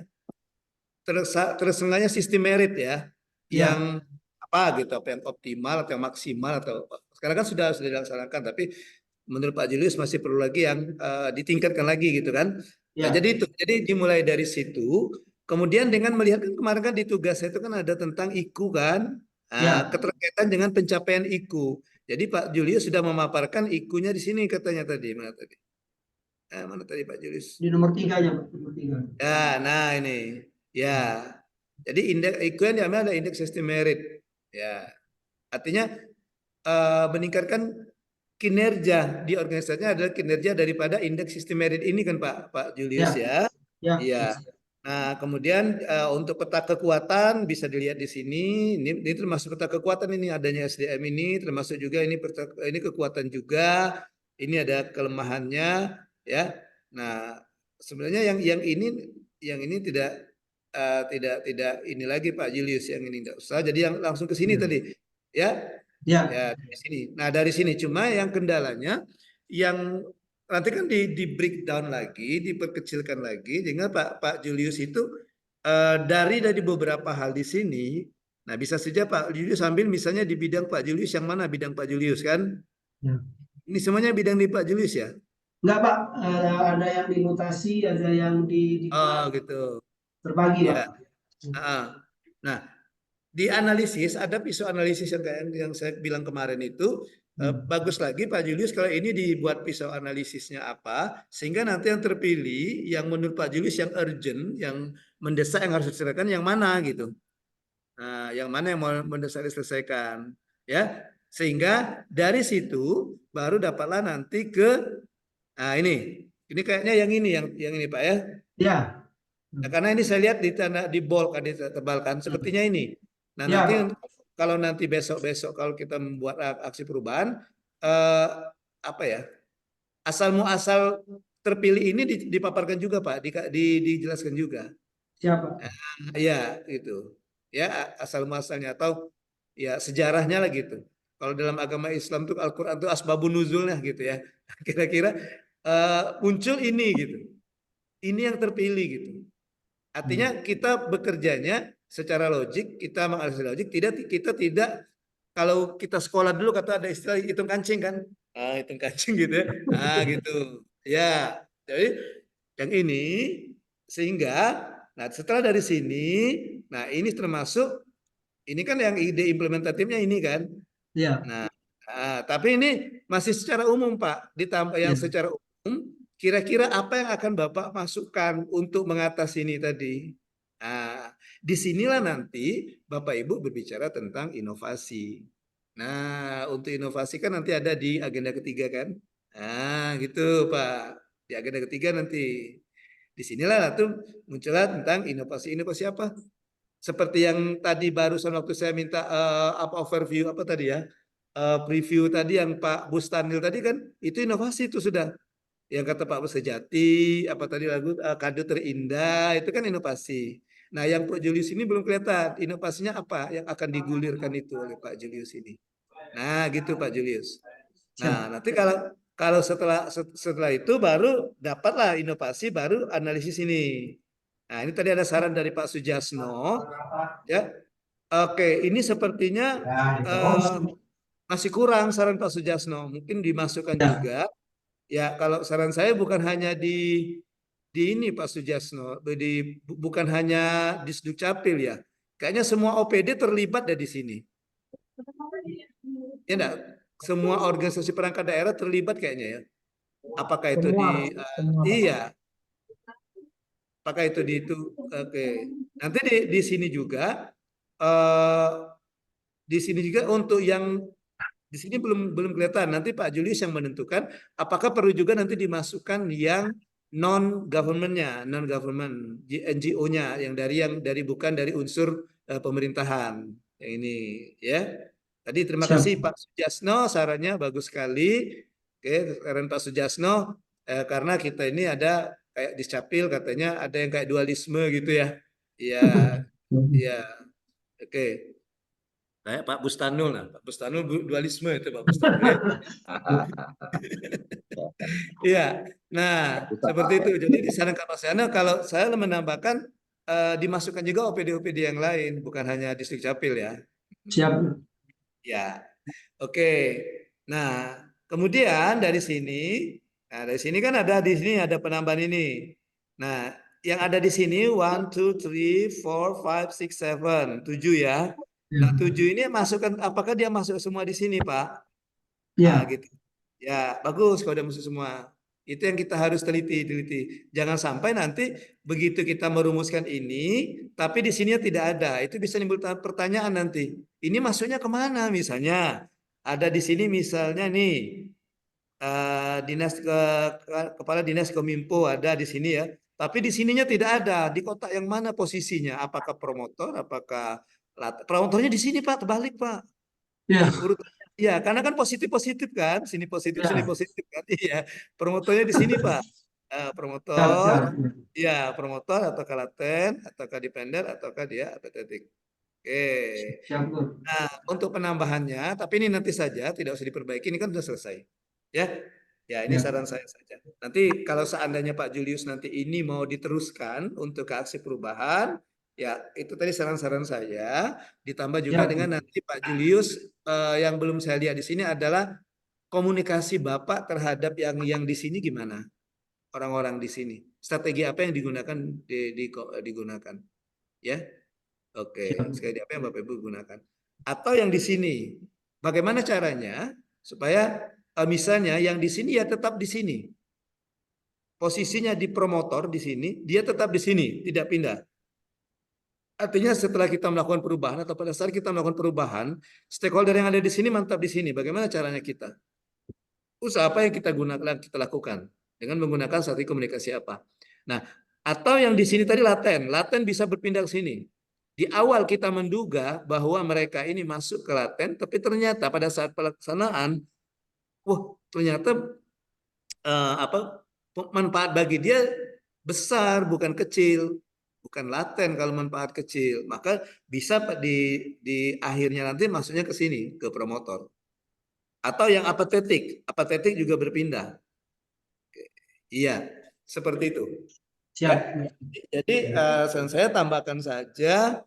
Terselenggaranya sistem merit ya. Yang apa gitu, apa yang optimal atau yang maksimal atau sekarang kan sudah dilaksanakan, tapi menurut Pak Julius masih perlu lagi yang ditingkatkan lagi gitu kan. Nah, jadi dimulai dari situ. Kemudian dengan melihat kan kemarin kan di tugas itu kan ada tentang IKU kan, keterkaitan dengan pencapaian IKU. Jadi Pak Julius sudah memaparkan IKU-nya di sini katanya tadi, mana tadi? Mana tadi Pak Julius? Di nomor 3-nya Pak, nomor 3. Ya, nah ini, ya. Jadi indeks IKU yang diambil ada indeks sistem merit, ya. Artinya meningkatkan kinerja di organisasinya adalah kinerja daripada indeks sistem merit ini kan Pak Julius ya. Iya. Nah, kemudian untuk peta kekuatan bisa dilihat di sini. Ini termasuk peta kekuatan ini adanya SDM ini, termasuk juga ini kekuatan juga. Ini ada kelemahannya ya. Nah, sebenarnya yang ini tidak ini lagi Pak Julius, yang ini tidak usah. Jadi yang langsung ke sini tadi ya. Ya, dari sini. Nah, dari sini cuma yang kendalanya yang nanti kan di breakdown lagi, diperkecilkan lagi, sehingga Pak Julius itu dari beberapa hal di sini. Nah, bisa saja Pak Julius ambil misalnya di bidang Pak Julius, yang mana bidang Pak Julius kan? Ya. Ini semuanya bidang di Pak Julius ya? Enggak Pak, ada yang dimutasi, ada yang gitu. Terbagi ya. Pak. Nah, di analisis ada pisau analisis yang saya bilang kemarin itu Bagus lagi Pak Julius kalau ini dibuat pisau analisisnya apa, sehingga nanti yang terpilih yang menurut Pak Julius yang urgent, yang mendesak yang harus diselesaikan yang mana gitu. Nah, yang mana yang mau mendesak diselesaikan, ya. Sehingga dari situ baru dapatlah nanti ke, nah ini kayaknya yang ini Pak ya. Ya, Nah, karena ini saya lihat di tanda di bold kan ditebalkan sepertinya ini. Nah, ya, nanti Pak. kalau nanti besok-besok kalau kita membuat aksi perubahan apa ya? Asal muasal terpilih ini dipaparkan juga Pak, dijelaskan juga. Siapa? Iya, gitu. Ya, asal muasalnya atau ya sejarahnya lah gitu. Kalau dalam agama Islam tuh Al-Qur'an tuh asbabun nuzulnya gitu ya. Kira-kira muncul ini gitu. Ini yang terpilih gitu. Artinya kita bekerjanya secara logik, kita menganalisis logik, kita tidak kalau kita sekolah dulu kata ada istilah hitung kancing kan? Hitung kancing gitu ya. Gitu. Ya. Jadi yang ini sehingga nah setelah dari sini, nah ini termasuk ini kan yang ide implementatifnya ini kan. Ya. Nah, tapi ini masih secara umum Pak, ditambah yang Ya. secara umum kira-kira apa yang akan Bapak masukkan untuk mengatasi ini tadi? Nah, disinilah nanti Bapak Ibu berbicara tentang inovasi. Nah, untuk inovasi kan nanti ada di agenda ketiga kan? Nah, gitu Pak. Di agenda ketiga nanti. Disinilah tuh muncullah tentang inovasi-inovasi apa? Seperti yang tadi barusan waktu saya minta apa overview apa tadi ya? Preview tadi yang Pak Bustanil tadi kan itu inovasi itu sudah yang kata Pak Sejati apa tadi lagu kado terindah itu kan inovasi. Nah yang Pak Julius ini belum kelihatan inovasinya apa yang akan digulirkan itu oleh Pak Julius ini. Nah gitu Pak Julius. Nah nanti kalau kalau setelah itu baru dapatlah inovasi baru analisis ini. Nah ini tadi ada saran dari Pak Sujasno ya. Oke ini sepertinya masih kurang saran Pak Sujasno mungkin dimasukkan juga. Ya, kalau saran saya bukan hanya di ini Pak Sujasno, bukan hanya di Sdukcapil ya. Kayaknya semua OPD terlibat di sini. Ya enggak? Semua organisasi perangkat daerah terlibat kayaknya ya. Apakah itu Semua, Pak. iya. Apakah itu oke. Nanti di sini juga untuk yang di sini belum kelihatan. Nanti Pak Julius yang menentukan apakah perlu juga nanti dimasukkan yang non government NGO-nya yang dari bukan dari unsur pemerintahan. Yang ini ya. Tadi terima kasih Pak Sujasno sarannya bagus sekali. Oke, saran Pak Sujasno karena kita ini ada kayak di Capil katanya ada yang kayak dualisme gitu ya. Iya. Iya. Oke. Kayak Pak Bustanul, Pak Bustanul dualisme itu Pak Bustanul ya. Iya, nah seperti itu. Jadi disarankan Mas Yana kalau saya menambahkan dimasukkan juga OPD-OPD yang lain, bukan hanya Distrik Capil ya. Siap. Ya, oke. Nah kemudian dari sini kan di sini ada penambahan ini. Nah yang ada di sini 1, 2, 3, 4, 5, 6, 7, 7 ya. Nah 7 ini masukkan apakah dia masuk semua di sini Pak? Ya. Gitu. Ya bagus kalau udah masuk semua. Itu yang kita harus teliti. Jangan sampai nanti begitu kita merumuskan ini, tapi di sini tidak ada. Itu bisa menimbulkan pertanyaan nanti. Ini masuknya kemana misalnya? Ada di sini misalnya nih kepala dinas Kominfo ada di sini ya. Tapi di sininya tidak ada. Di kotak yang mana posisinya? Apakah promotor? Apakah promotornya di sini Pak? Terbalik Pak. Ya. Urutannya. Iya, karena kan positif kan, sini positif kan. Iya, promotornya di sini Pak. Promotor, iya promotor atau Kalaten, ataukah Dipender, ataukah dia apatetik. Oke. Nah, untuk penambahannya, tapi ini nanti saja, tidak usah diperbaiki, ini kan sudah selesai. Ya, ini saran saya saja. Nanti kalau seandainya Pak Julius nanti ini mau diteruskan untuk ke aksi perubahan, ya itu tadi saran-saran saya. Ditambah juga dengan nanti Pak Julius yang belum saya lihat di sini adalah komunikasi Bapak terhadap yang di sini gimana? Orang-orang di sini. Strategi apa yang digunakan? Ya. Oke, strategi apa yang Bapak Ibu gunakan? Atau yang di sini, bagaimana caranya supaya misalnya yang di sini ya tetap di sini. Posisinya di promotor di sini, dia tetap di sini, tidak pindah. Artinya setelah kita melakukan perubahan atau pada saat kita melakukan perubahan, stakeholder yang ada di sini mantap di sini. Bagaimana caranya kita? Usaha apa yang kita gunakan, kita lakukan dengan menggunakan strategi komunikasi apa? Nah, atau yang di sini tadi laten bisa berpindah ke sini. Di awal kita menduga bahwa mereka ini masuk ke laten, tapi ternyata pada saat pelaksanaan, wah ternyata manfaat bagi dia besar, bukan kecil, bukan laten kalau manfaat kecil. Maka bisa di akhirnya nanti maksudnya ke sini, ke promotor. Atau yang apatetik juga berpindah. Iya, seperti itu. Siap. Jadi saya tambahkan saja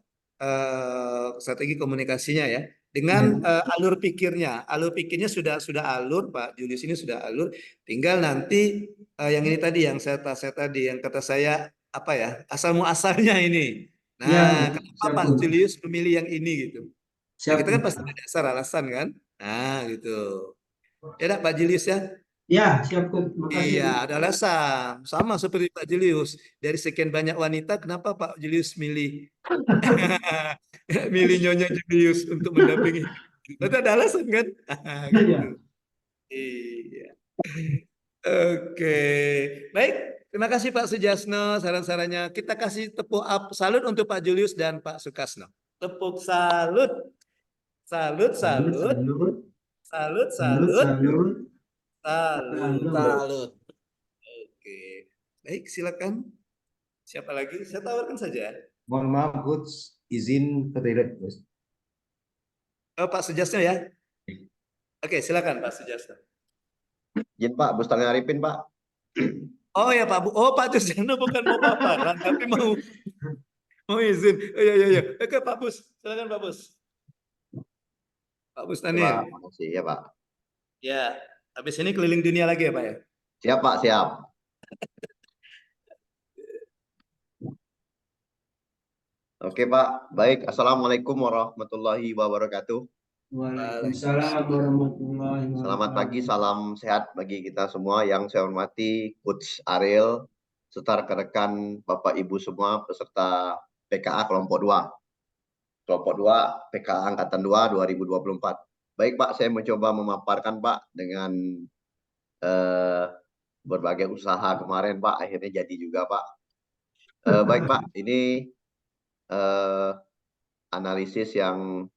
strategi komunikasinya ya. Dengan alur pikirnya sudah alur, Pak Julius ini sudah alur. Tinggal nanti yang ini tadi yang saya tadi yang kata saya apa ya asal muasalnya ini. Nah, kenapa Pak Julius memilih yang ini gitu? Nah, kita kan pasti ada dasar alasan kan? Nah, gitu. Ya, Pak Julius ya. Ya, siap, makasih. Iya, ada alasan. Sama seperti Pak Julius. Dari sekian banyak wanita, kenapa Pak Julius milih Nyonya Julius untuk mendampingi? Berarti ada alasan kan? Gitu. Iya. Oke. Baik, terima kasih Pak Sujasno saran-sarannya. Kita kasih tepuk salut untuk Pak Julius dan Pak Sukasno. Tepuk salut. Salut, salut. Salut, salut. Salut. Oke. Baik, silakan. Siapa lagi? Saya tawarkan saja. Mohon maaf, Coach, izin ke toilet, Bos. Oh, Pak Sujasno ya. Oke, silakan Pak Sujasno. Izin Pak, Bustami Arifin Pak. Oh ya Pak, Pak Sujasno bukan mau paparan, tapi mau izin. Oh iya. Oke Pak Bus, silakan Pak Bus. Pak Bustanir. Ya, Pak. Makasih ya Pak. Ya, habis ini keliling dunia lagi ya Pak ya. Siap Pak, siap. Oke Pak, baik. Assalamualaikum warahmatullahi wabarakatuh. Waalaikumsalam warahmatullahi wabarakatuh. Selamat pagi, salam sehat bagi kita semua. Yang saya hormati Coach Ariel, serta rekan-rekan Bapak Ibu semua peserta PKA kelompok 2. Kelompok 2 PKA Angkatan 2 2024. Baik Pak, saya mencoba memaparkan Pak dengan berbagai usaha kemarin Pak, akhirnya jadi juga Pak. Baik Pak, ini analisis yang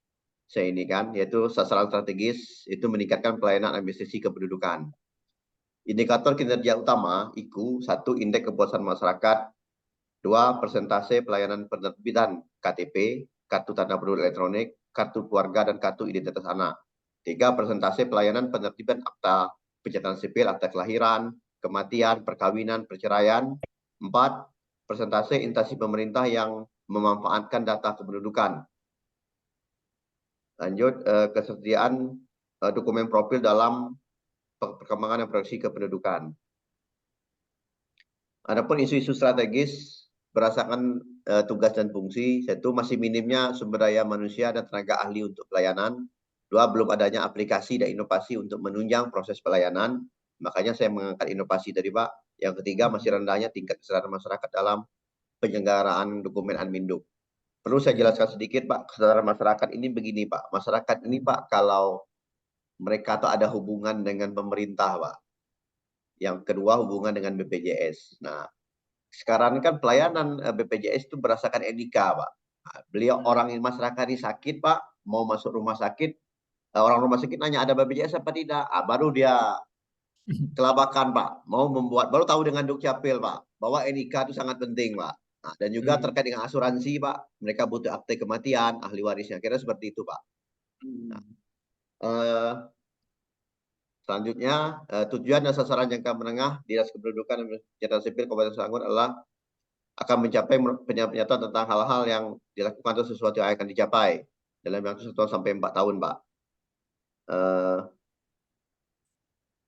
saya ini kan, yaitu sasaran strategis itu meningkatkan pelayanan administrasi kependudukan. Indikator kinerja utama IKU 1 indeks kepuasan masyarakat, 2 persentase pelayanan penerbitan KTP, kartu tanda penduduk elektronik, kartu keluarga dan kartu identitas anak, 3 persentase pelayanan penerbitan akta pencatatan sipil, akta kelahiran, kematian, perkawinan, perceraian, 4 persentase instansi pemerintah yang memanfaatkan data kependudukan. Lanjut, kesediaan dokumen profil dalam perkembangan dan proyeksi kependudukan. Adapun isu-isu strategis berdasarkan tugas dan fungsi, yaitu masih minimnya sumber daya manusia dan tenaga ahli untuk pelayanan. 2, belum adanya aplikasi dan inovasi untuk menunjang proses pelayanan. Makanya saya mengangkat inovasi tadi Pak. Yang ketiga, masih rendahnya tingkat kesadaran masyarakat dalam penyelenggaraan dokumen Adminduk. Perlu saya jelaskan sedikit Pak, kesadaran masyarakat ini begini Pak. Masyarakat ini Pak, kalau mereka tuh ada hubungan dengan pemerintah Pak. Yang kedua, hubungan dengan BPJS. Nah, sekarang kan pelayanan BPJS itu berdasarkan NIK Pak. Nah, beliau orang yang masyarakat ini sakit Pak, mau masuk rumah sakit, orang rumah sakit nanya ada BPJS apa tidak, baru dia kelabakan Pak, mau membuat, baru tahu dengan Dukcapil Pak, bahwa NIK itu sangat penting Pak. Nah, dan juga terkait dengan asuransi Pak, mereka butuh akte kematian, ahli warisnya, kira seperti itu Pak. Nah, selanjutnya, tujuan dan sasaran jangka menengah Dinas Kependudukan dan Catatan Sipil Kabupaten Selangor adalah akan mencapai pernyataan tentang hal-hal yang dilakukan atau sesuatu yang akan dicapai dalam waktu 1 sampai 4 tahun Pak.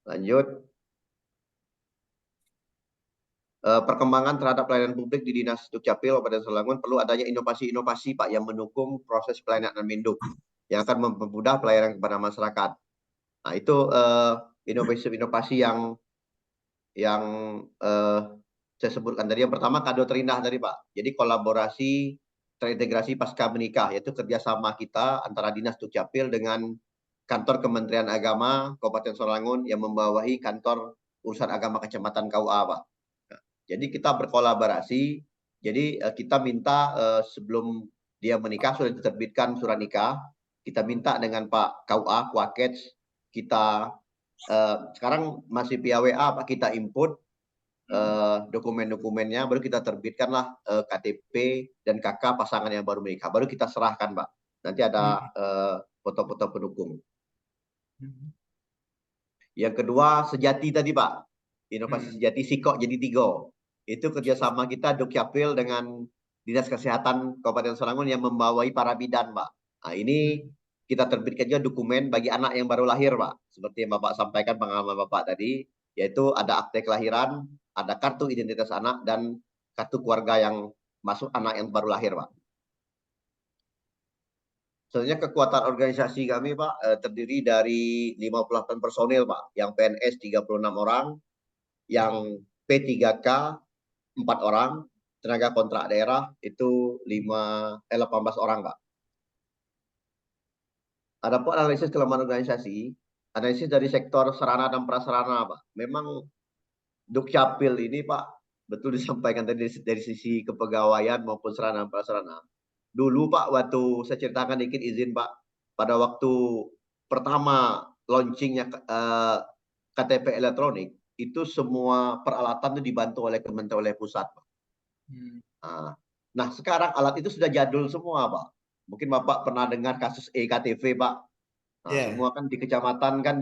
Lanjut. Perkembangan terhadap pelayanan publik di Dinas Dukcapil Kabupaten Selangor perlu adanya inovasi-inovasi Pak yang mendukung proses pelayanan Adminduk yang akan mempermudah pelayanan kepada masyarakat. Nah, itu inovasi-inovasi yang saya sebutkan tadi. Yang pertama kado terindah tadi Pak. Jadi kolaborasi terintegrasi pasca menikah, yaitu kerjasama kita antara Dinas Dukcapil dengan kantor Kementerian Agama Kabupaten Solangun yang membawahi kantor urusan agama Kecamatan KUA Pak. Nah, jadi kita berkolaborasi. Jadi kita minta sebelum dia menikah sudah diterbitkan surat nikah. Kita minta dengan Pak KUA, Kuakets, kita sekarang masih via WA Pak, kita input dokumen-dokumennya, baru kita terbitkanlah KTP dan KK pasangan yang baru menikah, baru kita serahkan Pak. Nanti ada foto-foto pendukung. Yang kedua sejati tadi Pak, inovasi sejati Sikok jadi Tigo. Itu kerjasama kita Dukcapil dengan Dinas Kesehatan Kabupaten Solangun yang membawahi para bidan Pak. Nah ini kita terbitkan juga dokumen bagi anak yang baru lahir Pak. Seperti yang Bapak sampaikan pengalaman Bapak tadi, yaitu ada akte kelahiran, ada kartu identitas anak, dan kartu keluarga yang masuk anak yang baru lahir Pak. Sebenarnya kekuatan organisasi kami Pak terdiri dari 58 personil Pak, yang PNS 36 orang, yang P3K 4 orang, tenaga kontrak daerah itu 18 orang Pak. Adapun analisis kelemahan organisasi, analisis dari sektor sarana dan prasarana Pak. Memang Dukcapil ini Pak, betul disampaikan tadi dari sisi kepegawaian maupun sarana dan prasarana. Dulu Pak, waktu saya ceritakan dikit izin Pak, pada waktu pertama launchingnya KTP elektronik, itu semua peralatan itu dibantu oleh Kementerian oleh pusat Pak. Nah sekarang alat itu sudah jadul semua Pak. Mungkin Bapak pernah dengar kasus eKTP Pak. Nah, semua kan di kecamatan kan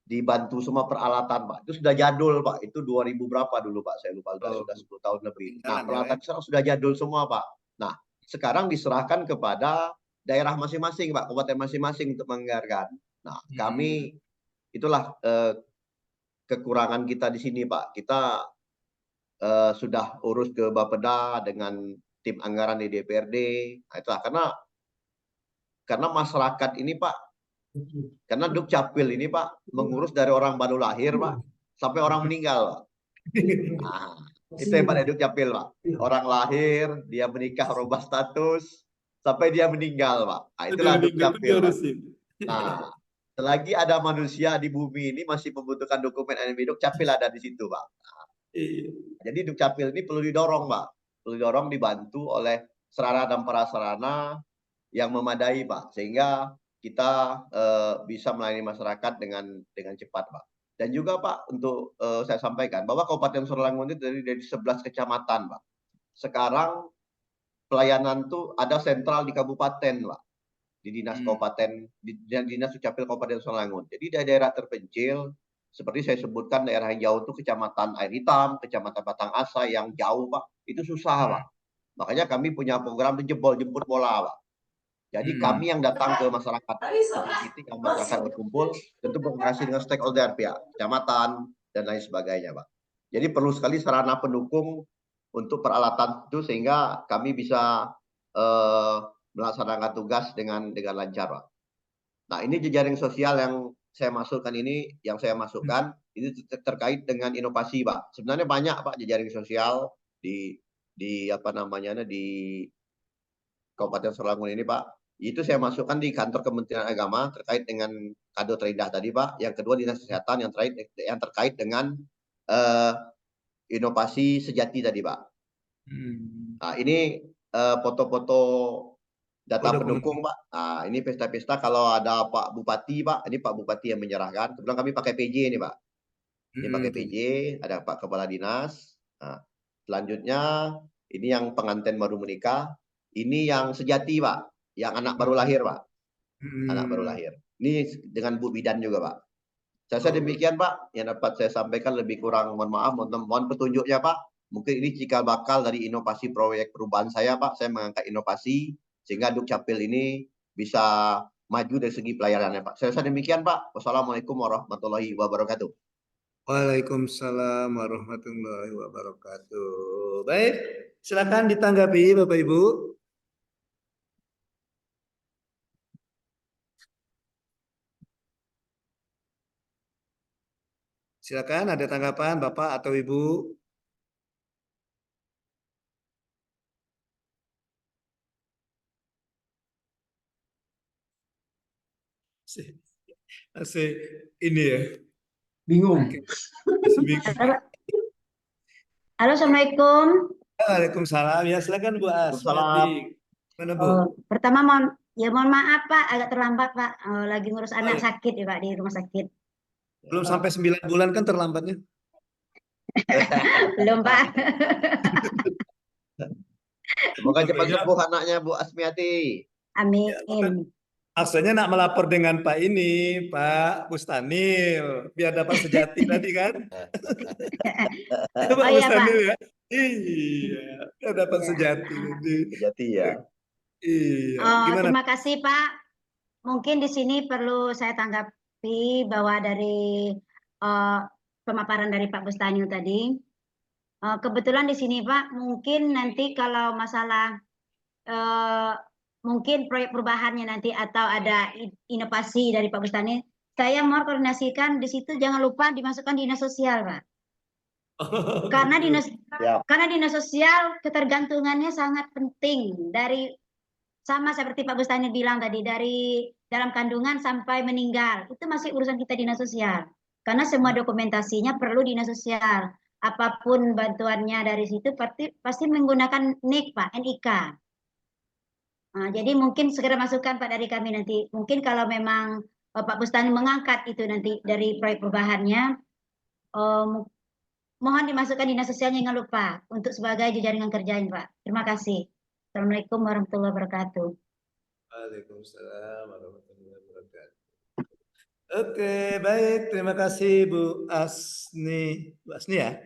dibantu semua peralatan Pak. Itu sudah jadul Pak. Itu 2000 berapa dulu Pak? Saya lupa, sudah 10 tahun lebih. Nah, peralatan sekarang sudah jadul semua Pak. Nah, sekarang diserahkan kepada daerah masing-masing Pak, kabupaten masing-masing untuk menganggarkan. Nah, kami itulah kekurangan kita di sini Pak. Kita sudah urus ke Bapeda dengan tim anggaran di DPRD. Nah, itulah karena masyarakat ini Pak, karena Dukcapil ini Pak mengurus dari orang baru lahir Pak sampai orang meninggal Pak. Nah, itu yang Pak Dukcapil Pak. Orang lahir, dia menikah, rubah status, sampai dia meninggal Pak. Nah, itulah Dukcapil Pak. Nah, selagi ada manusia di bumi ini masih membutuhkan dokumen NMI, Dukcapil ada di situ Pak. Nah, jadi Dukcapil ini perlu didorong Pak. Perlu didorong, dibantu oleh sarana dan prasarana yang memadai Pak, sehingga kita bisa melayani masyarakat dengan cepat Pak. Dan juga Pak, untuk saya sampaikan bahwa Kabupaten Solangun itu dari 11 kecamatan Pak. Sekarang pelayanan tuh ada sentral di kabupaten Pak, di dinas kabupaten, di dinas Dukcapil Kabupaten Solangun. Jadi daerah terpencil seperti saya sebutkan, daerah yang jauh itu Kecamatan Air Hitam, Kecamatan Batang Asa yang jauh Pak, itu susah Pak. Makanya kami punya program jemput bola Pak. Jadi kami yang datang ke masyarakat, titik yang masyarakat berkumpul, tentu berkoordinasi dengan stakeholder pihak kecamatan dan lain sebagainya Pak. Jadi perlu sekali sarana pendukung untuk peralatan itu sehingga kami bisa melaksanakan tugas dengan lancar Pak. Nah ini jejaring sosial yang saya masukkan ini, ini terkait dengan inovasi Pak. Sebenarnya banyak Pak jejaring sosial di Kabupaten Solangun ini Pak. Itu saya masukkan di kantor Kementerian Agama terkait dengan kado terindah tadi Pak. Yang kedua Dinas Kesehatan yang terkait dengan inovasi sejati tadi Pak. Nah, ini foto-foto data pendukung Pak. Nah, ini pesta-pesta kalau ada Pak Bupati Pak. Ini Pak Bupati yang menyerahkan. Kebetulan kami pakai PJ ini Pak. Ini pakai PJ, ada Pak Kepala Dinas. Nah, selanjutnya ini yang pengantin baru menikah. Ini yang sejati Pak. Yang anak baru lahir Pak. Anak baru lahir. Ini dengan Bu Bidan juga Pak. Saya demikian Pak yang dapat saya sampaikan, lebih kurang mohon maaf, mohon petunjuknya Pak. Mungkin ini cikal bakal dari inovasi proyek perubahan saya Pak. Saya mengangkat inovasi sehingga Dukcapil ini bisa maju dari segi pelayanannya Pak. Saya demikian Pak. Wassalamualaikum warahmatullahi wabarakatuh. Waalaikumsalam warahmatullahi wabarakatuh. Baik, silakan ditanggapi Bapak Ibu. Silakan, ada tanggapan Bapak atau Ibu? Masih ini ya. Bingung. Oke. Masih bingung. Halo, Assalamualaikum. Waalaikumsalam. Ya silakan Bu Asmiati. Mana Bu? Pertama mohon maaf Pak, agak terlambat Pak. Lagi ngurus anak sakit ya Pak di rumah sakit. Belum sampai 9 bulan kan terlambatnya? Belum Pak. Semoga cepat Maksudnya- sembuh anaknya Bu Asmiati. Amin. Maksudnya nak melapor dengan Pak ini, Pak Bustanil, biar dapat sejati tadi kan? Pak Oh iya Pak. Bustanil ya? Iya, biar dapat Iya. sejati tadi. Sejati ya. Iya, gimana? Terima kasih Pak. Mungkin di sini perlu saya tanggapi bahwa dari pemaparan dari Pak Bustanil tadi, kebetulan di sini Pak, mungkin nanti kalau masalah mungkin proyek perubahannya nanti atau ada inovasi dari Pak Bustanil, saya mau koordinasikan di situ jangan lupa dimasukkan dinas sosial Pak. Karena dinas sosial ketergantungannya sangat penting dari sama seperti Pak Bustanil bilang tadi, dari dalam kandungan sampai meninggal itu masih urusan kita dinas sosial karena semua dokumentasinya perlu dinas sosial, apapun bantuannya dari situ pasti menggunakan NIK Pak, NIK. Nah, jadi mungkin segera masukkan Pak dari kami nanti, mungkin kalau memang Pak Bustanil mengangkat itu nanti dari proyek perubahannya, mohon dimasukkan dinas sosialnya, jangan lupa untuk sebagai jaringan kerjanya Pak. Terima kasih. Assalamualaikum warahmatullahi wabarakatuh. Waalaikumsalam warahmatullahi wabarakatuh. Oke, baik. Terima kasih Bu Asni. Bu Asni ya?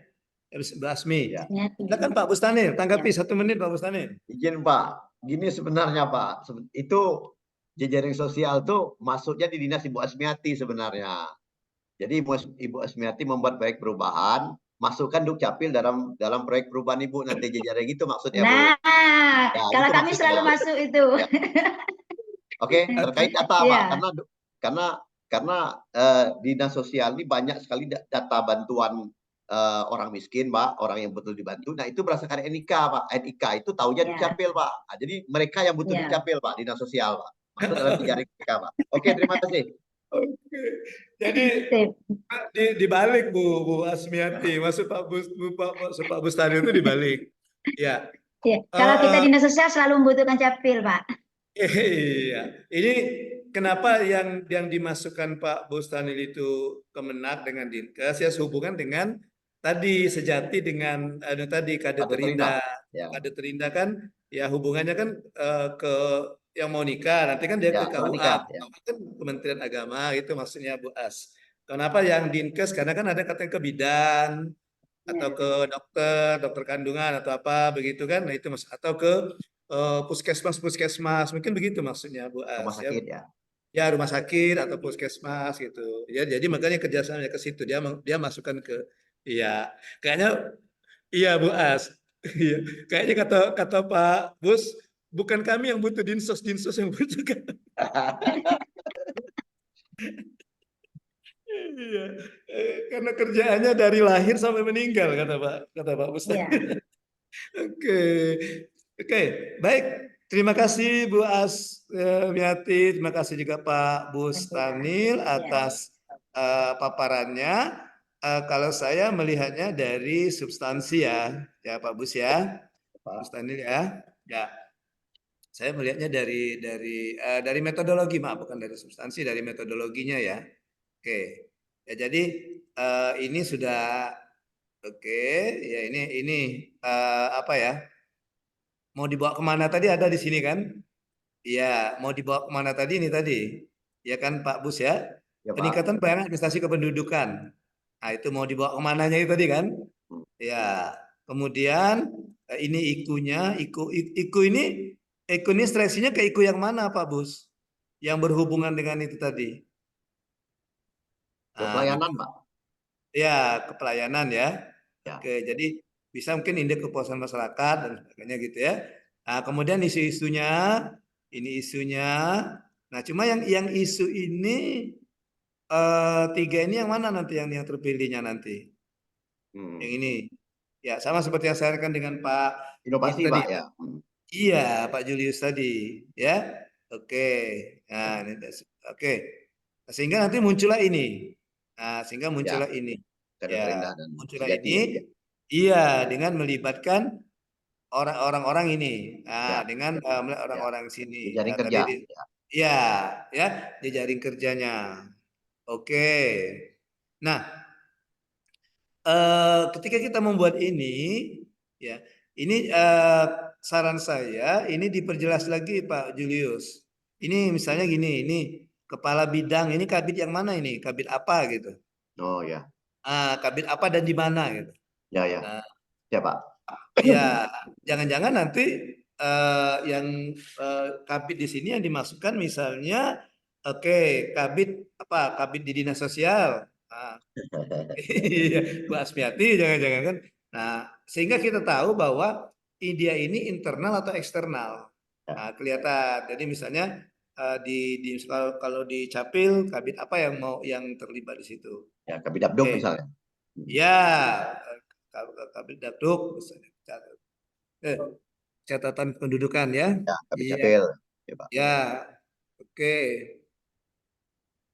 Bu Asmi. Ya. Silakan Pak Bustanil, tanggapi 1 menit Pak Bustanil. Izin Pak, gini sebenarnya Pak, itu jejaring sosial tuh masuknya di dinas Ibu Asmiati sebenarnya. Jadi Ibu Asmiati membuat proyek perubahan, masukkan Dukcapil dalam proyek perubahan Ibu nanti jejaring itu maksudnya Bu. Nah, Ya, kalau itu kami maksudnya. selalu masuk itu. Ya. Oke, terkait data Pak, karena dinas sosial ini banyak sekali data bantuan orang miskin, Pak, orang yang betul dibantu. Nah, itu berdasarkan NIK, Pak. NIK itu tahunya Dukcapil, Pak. Nah, jadi mereka yang butuh Dukcapil, Pak, dinas sosial, Pak. Masuk dalam jejaring mereka, Pak. Oke, terima kasih. Oke. Jadi dibalik Bu Asmiati, maksud Pak Bustanil itu dibalik. Ya. Kalau kita dinas sosial selalu membutuhkan capil, Pak. Iya, ini kenapa yang dimasukkan Pak Bustanil itu Kemenak dengan Dinkes ya sehubungan dengan tadi sejati dengan tadi Kade Terindah. Ya. Kade Terindah kan ya hubungannya kan ke yang mau nikah, nanti kan dia Ya, ke KUA, nikah, ya. kan Kementerian Agama itu maksudnya Bu As. Kenapa yang Dinkes? Karena kan ada katanya ke bidan atau ke dokter kandungan atau apa begitu kan? Nah itu atau ke puskesmas mungkin begitu maksudnya Bu As. Rumah sakit ya. Ya rumah sakit atau puskesmas gitu. Ya jadi makanya kerjasamanya ke situ dia masukkan ke kayaknya iya Bu As. Iya, kayaknya kata Pak Bus bukan kami yang butuh dinsos yang butuh kan. Iya, karena kerjaannya dari lahir sampai meninggal kata Pak Bus. Oke, baik. Terima kasih Bu Asmiati, terima kasih juga Pak Bustanil atas paparannya. Kalau saya melihatnya dari substansi ya Pak Bus ya, Pak Bustanil ya. Saya melihatnya dari metodologi, bukan dari substansi, dari metodologinya ya. Oke, ya jadi ini sudah oke, ya ini apa ya? Mau dibawa kemana tadi ada di sini kan? Iya, mau dibawa kemana tadi ini tadi? Ya kan Pak Bus ya? Ya, Pak. Peningkatan pelayanan administrasi kependudukan. Nah itu mau dibawa kemananya itu tadi kan? Ya, kemudian ini ikunya, iku ini seleksinya ke iku yang mana Pak Bus? Yang berhubungan dengan itu tadi? Pelayanan Pak. Ya, kepelayanan ya. Ya. Oke, jadi bisa mungkin indeks kepuasan masyarakat dan sebagainya gitu ya. Nah, kemudian isu-isunya, ini isunya. Nah, cuma yang isu ini tiga ini yang mana nanti yang terpilihnya nanti? Yang ini. Ya, sama seperti yang saya sampaikan dengan Pak Inovasi, itu tadi. Pak, ya. Iya, Pak Julius tadi, ya. Oke. Nah, ini oke. Sehingga nanti muncullah ini. Nah, sehingga muncullah ini. Kader Ya, terindah dan muncullah sejati, ini. ya. Iya, dengan melibatkan orang-orang ini. Ya. Nah, dengan orang-orang sini. Jejaring Nah, kerja. tadi ya, ya, jejaring kerjanya. Oke. Nah, ketika kita membuat ini, ya, ini saran saya ini diperjelas lagi Pak Julius. Ini misalnya gini, ini kepala bidang, ini kabit yang mana ini? Kabit apa gitu? Oh ya. Kabit apa dan di mana gitu? Ya ya. Nah, Ya Pak. ya, jangan-jangan nanti yang kabit di sini yang dimasukkan misalnya, oke, kabit apa? Kabit di dinas sosial. Iya, Bu Asmiati jangan-jangan kan. Nah, sehingga kita tahu bahwa dia ini internal atau eksternal. Nah, kelihatan. Jadi misalnya kalau di Capil kabit apa yang terlibat di situ? Ya, kabit Dabduk misalnya. Ya, kabit Dabduk misalnya. Catatan pendudukan ya. Ya, kabit Iya. Capil. Ya, Pak. Ya. Oke.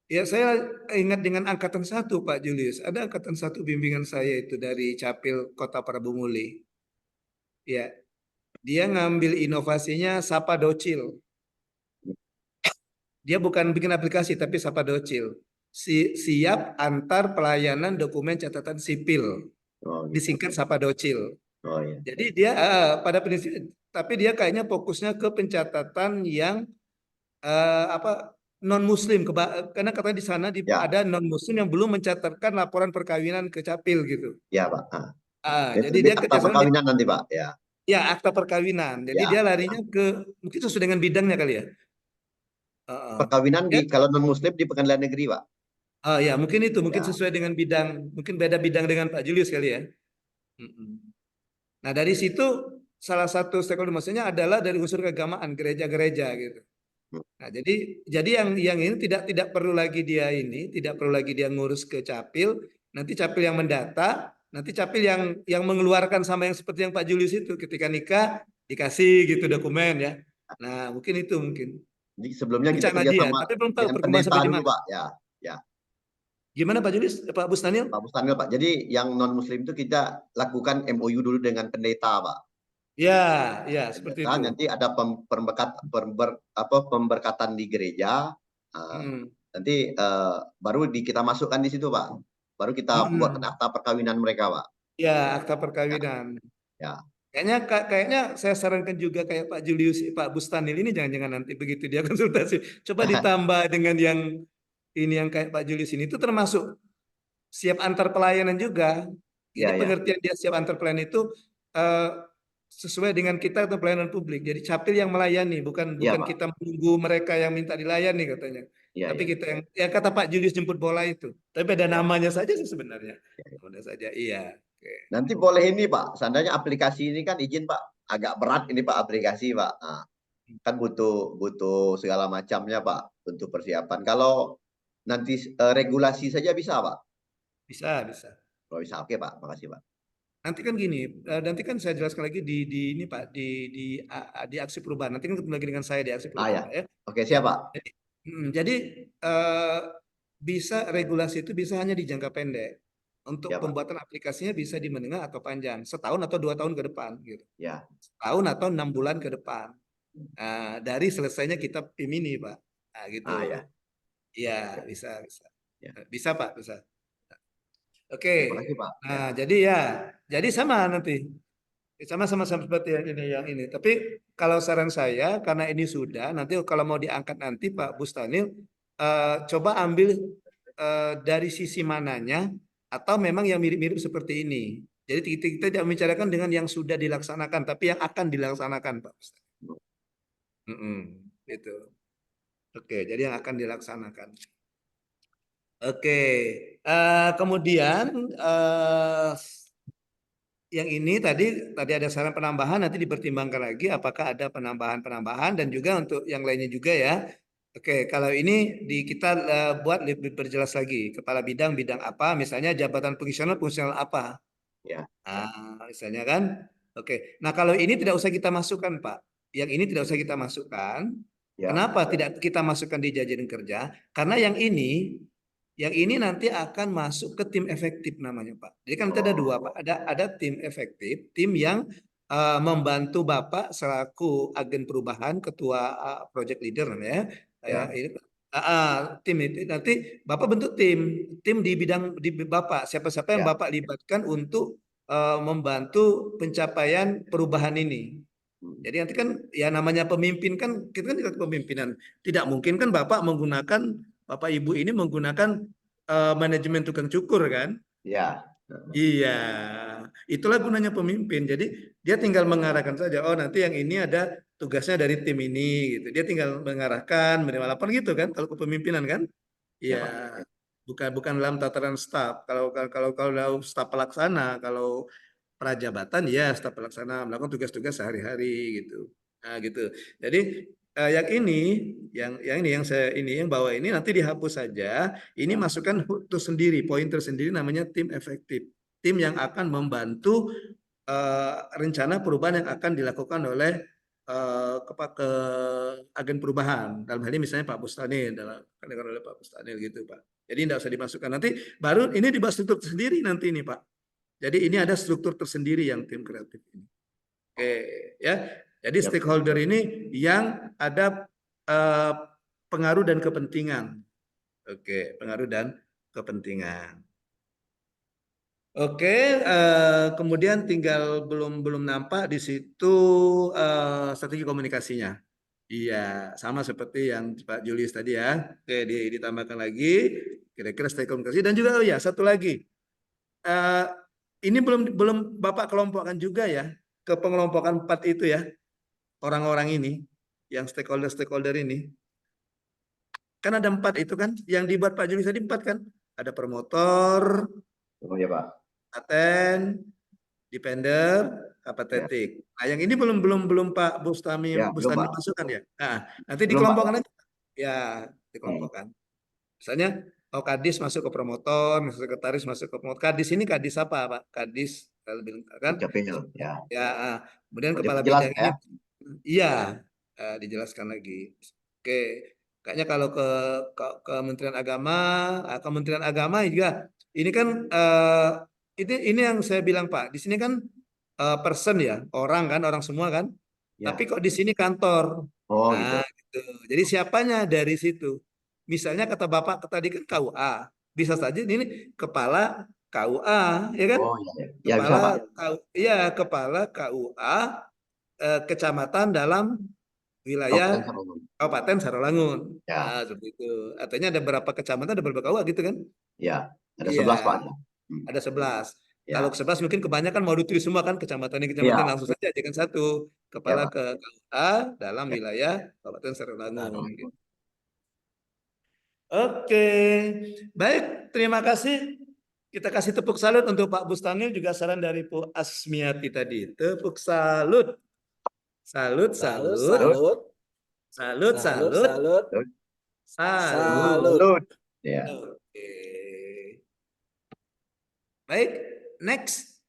Ya, saya ingat dengan angkatan 1 Pak Julius. Ada angkatan 1 bimbingan saya itu dari Capil Kota Prabu Muli. Ya, dia ngambil inovasinya Sapa Docil. Dia bukan bikin aplikasi tapi Sapa Docil. Siap antar pelayanan dokumen catatan sipil. Disingkat Sapa Docil. Oh iya. Jadi dia pada prinsip, tapi dia kayaknya fokusnya ke pencatatan yang non Muslim, karena katanya di sana ada non Muslim yang belum mencatatkan laporan perkawinan ke Capil gitu. Ya Pak. Jadi dia akta perkawinan nanti Pak. Ya. Ya, akta perkawinan. Jadi dia larinya ke mungkin sesuai dengan bidangnya kali ya. Perkawinan kalau non Muslim di pengadilan negeri Pak. Ya mungkin itu, mungkin sesuai dengan bidang, mungkin beda bidang dengan Pak Julius kali ya. Nah dari situ salah satu stakeholder maksudnya adalah dari unsur keagamaan, gereja-gereja gitu. Nah, jadi yang ini tidak perlu lagi dia ngurus ke Capil, nanti Capil yang mendata, nanti Capil yang mengeluarkan sama yang seperti yang Pak Julius itu ketika nikah dikasih gitu dokumen ya. Nah, mungkin itu mungkin. Jadi sebelumnya kita kerjasama tapi belum tahu dengan pendeta dulu Pak, ya. Gimana Pak Julius, Pak Bustanil? Pak Bustanil Pak. Jadi yang non Muslim itu kita lakukan MOU dulu dengan pendeta Pak. Ya, seperti itu. Nanti ada pemberkatan di gereja. Nanti baru kita masukkan di situ Pak. Baru kita buat akta perkawinan mereka Pak. Ya, akta perkawinan. Ya. Kayaknya saya sarankan juga kayak Pak Julius, Pak Bustanil ini jangan-jangan nanti begitu dia konsultasi, coba ditambah dengan yang kayak Pak Julius ini, itu termasuk siap antar pelayanan juga. Jadi pengertian dia siap antar pelayanan itu sesuai dengan kita atau pelayanan publik. Jadi Capil yang melayani, bukan kita menunggu mereka yang minta dilayani katanya. Tapi kita yang kata Pak Julius jemput bola itu. Tapi beda namanya saja sih sebenarnya. Udah saja, iya. Nanti boleh ini Pak, seandainya aplikasi ini kan izin Pak, agak berat ini Pak aplikasi Pak. Kan butuh segala macamnya Pak untuk persiapan. Kalau nanti regulasi saja bisa Pak? Bisa. Oh, bisa, oke Pak, makasih Pak. Nanti kan gini, nanti kan saya jelaskan lagi di ini Pak, di aksi perubahan. Nanti kan ketemu lagi dengan saya di aksi perubahan. Ya. Oke, siap Pak. Jadi bisa regulasi itu bisa hanya di jangka pendek. Untuk pembuatan aplikasinya bisa di menengah atau panjang, setahun atau 2 tahun ke depan, gitu. Ya. Setahun atau 6 bulan ke depan. Dari selesainya kita PIM ini, Pak. Nah, gitu. Iya, bisa. Bisa, Pak, bisa. Oke. Nah, jadi sama nanti. Sama seperti yang ini. Tapi kalau saran saya, karena ini sudah, nanti kalau mau diangkat nanti Pak Bustanil, coba ambil dari sisi mananya, atau memang yang mirip-mirip seperti ini. Jadi kita tidak membicarakan dengan yang sudah dilaksanakan, tapi yang akan dilaksanakan, Pak Ustaz. Gitu. Oke, jadi yang akan dilaksanakan. Oke, kemudian yang ini tadi ada saran penambahan, nanti dipertimbangkan lagi apakah ada penambahan dan juga untuk yang lainnya juga ya. Oke, kalau ini kita buat lebih berjelas lagi. Kepala bidang apa? Misalnya jabatan fungsional apa? Ya. Misalnya kan. Oke. Nah, kalau ini tidak usah kita masukkan, Pak. Yang ini tidak usah kita masukkan. Ya. Kenapa tidak kita masukkan di jajaran kerja? Karena yang ini nanti akan masuk ke tim efektif namanya, Pak. Jadi kan nanti ada dua, Pak. Ada tim efektif, tim yang membantu Bapak selaku agen perubahan, ketua project leader namanya. Ya. Ini tim itu nanti Bapak bentuk tim di bidang di Bapak, siapa-siapa yang Ya. Bapak libatkan untuk membantu pencapaian perubahan ini. Jadi nanti kan ya namanya pemimpin kan kita kan kepemimpinan. Tidak mungkin kan Bapak Bapak Ibu ini menggunakan manajemen tukang cukur kan? Ya. Iya, itulah gunanya pemimpin. Jadi dia tinggal mengarahkan saja. Oh, nanti yang ini ada tugasnya dari tim ini gitu. Dia tinggal mengarahkan, menerima laporan gitu kan kalau kepemimpinan kan? Iya. Bukan dalam tataran staf. Kalau staf pelaksana, kalau prajabatan ya staf pelaksana melakukan tugas-tugas sehari-hari gitu. Nah, gitu. Jadi yang ini yang bawa ini nanti dihapus saja. Ini masukkan tersendiri, poin tersendiri namanya tim efektif. Tim yang akan membantu rencana perubahan yang akan dilakukan oleh ke agen perubahan. Dalam hal ini misalnya Pak Bustanil, oleh Pak Bustanil gitu Pak. Jadi tidak usah dimasukkan. Nanti baru ini dibahas struktur sendiri nanti ini Pak. Jadi ini ada struktur tersendiri yang tim kreatif ini. Oke, ya. Jadi stakeholder ini yang ada pengaruh dan kepentingan. Oke, pengaruh dan kepentingan. Oke, kemudian tinggal belum nampak di situ strategi komunikasinya. Iya, sama seperti yang Pak Julius tadi ya. Oke, ditambahkan lagi kira-kira strategi komunikasi dan juga ya satu lagi. Ini belum Bapak kelompokkan juga ya ke pengelompokan 4 itu ya. Orang-orang ini yang stakeholder ini. Kan ada 4 itu kan yang dibuat Pak Julius tadi 4 kan? Ada promotor, Oh ya Pak. paten, depender, apatetik. Nah, yang ini belum Pak Bustami masukkan ya. Nah, nanti dikelompokkan aja. Ya, dikelompokkan. Misalnya Kadis masuk ke promotor, sekretaris masuk ke promotor. Kadis ini kadis apa, Pak? Kadis kan? Ya. Ya, kemudian kepala bidang ini iya, dijelaskan lagi. Oke. Kayaknya kalau ke Kementerian Agama juga ini kan ini yang saya bilang Pak, di sini kan person ya, orang semua kan. Ya. Tapi kok di sini kantor. Oh, nah, gitu. Jadi siapanya dari situ? Misalnya kata Bapak tadi kan KUA. Bisa saja ini kepala KUA, ya kan? Oh, iya. Kepala KUA kecamatan dalam wilayah Kabupaten Sarawangun. Ya. Nah, seperti itu. Artinya ada berapa kecamatan, ada berapa KUA gitu kan? Ya, ada 11 Pak. Ada 11. Ya. Kalau 11 mungkin kebanyakan mau ditulis semua kan kecamatan ini langsung saja jadikan satu kepala ke KUA dalam wilayah Kabupaten Sarawangun. Gitu. Oke, baik, terima kasih. Kita kasih tepuk salut untuk Pak Bustanil juga saran dari Bu Asmiati tadi. Tepuk salut. Salut. Ya. Oke. Baik, next.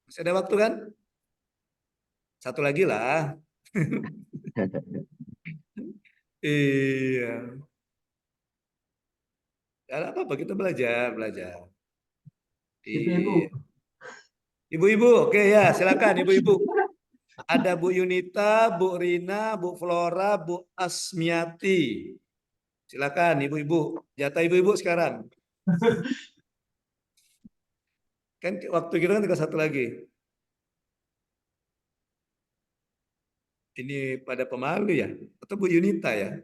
Masih ada waktu kan? Satu lagi lah. Iya. Ada apa-apa, kita belajar. Ibu-ibu, oke ya, silakan ibu-ibu. Ada Bu Yunita, Bu Rina, Bu Flora, Bu Asmiati. Silakan ibu-ibu, jatah ibu-ibu sekarang. Kan waktu kita kan tinggal satu lagi. Ini pada pemalu ya? Atau Bu Yunita ya?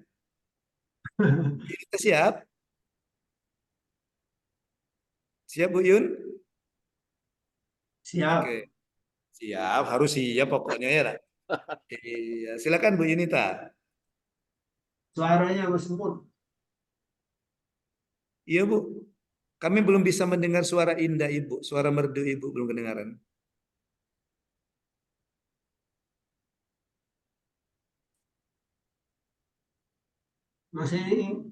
Yunita siap? Siap Bu Yun? Siap. Oke. Siap, harus siap pokoknya ya. Iya, silakan Bu Yunita. Suaranya Mas Empun. Iya Bu, kami belum bisa mendengar suara indah Ibu, suara merdu Ibu belum kedengaran. Masih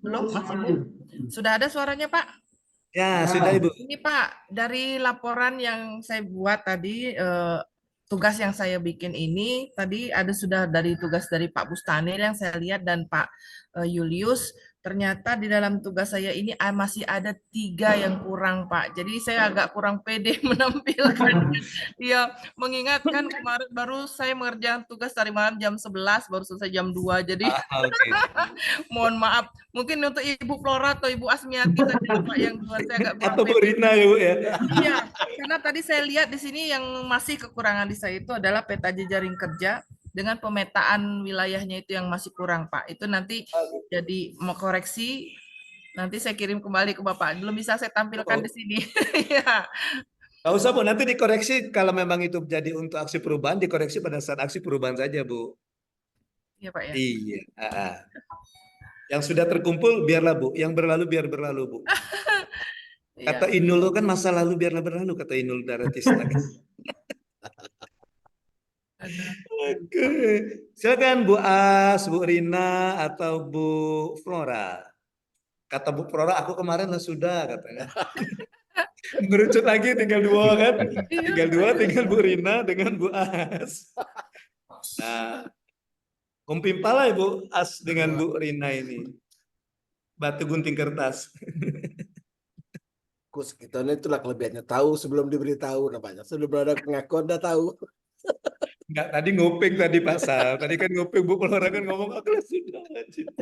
Belum, masih Bu. belum. Sudah ada suaranya, Pak? Ya, Ya. sudah Ibu. Ini Pak, dari laporan yang saya buat tadi, tugas yang saya bikin ini, tadi ada sudah dari tugas dari Pak Bustanil yang saya lihat dan Pak Julius, ternyata di dalam tugas saya ini masih ada 3 yang kurang Pak. Jadi saya agak kurang pede menampilkan. Ya, mengingatkan kemarin baru saya mengerjakan tugas dari malam jam 11, baru selesai jam 2. Jadi Oke. mohon maaf. Mungkin untuk Ibu Flora atau Ibu Asmiati saja Pak yang duluan saya agak kurang Atau Bu pede. Rina ya Bu ya. Iya, karena tadi saya lihat di sini yang masih kekurangan di saya itu adalah peta jejaring kerja dengan pemetaan wilayahnya itu yang masih kurang, Pak. Itu nanti jadi mau koreksi, nanti saya kirim kembali ke Bapak. Belum bisa saya tampilkan di sini. Iya. Nggak usah Bu, nanti dikoreksi kalau memang itu jadi untuk aksi perubahan, dikoreksi pada saat aksi perubahan saja Bu. Iya, Pak ya. Iya. Yang sudah terkumpul biarlah Bu, yang berlalu biar berlalu Bu. Kata Iya. Inul kan masa lalu biarlah berlalu, kata Inul Daratista. Oke, silakan Bu As, Bu Rina atau Bu Flora. Kata Bu Flora, aku kemarin lah sudah katanya. Mengerucut lagi tinggal 2 kan? Tinggal 2, tinggal Bu Rina dengan Bu As. Nah, kumpimpala ya Bu As dengan Bu Rina ini. Batu gunting kertas. Kus kita itulah kelebihannya, tahu sebelum diberitahu namanya. Sebelum ada pengakuan udah tahu. Enggak, tadi nguping tadi Pak Sal. Tadi kan nguping Bu Flora kan ngomong aku lah sudah.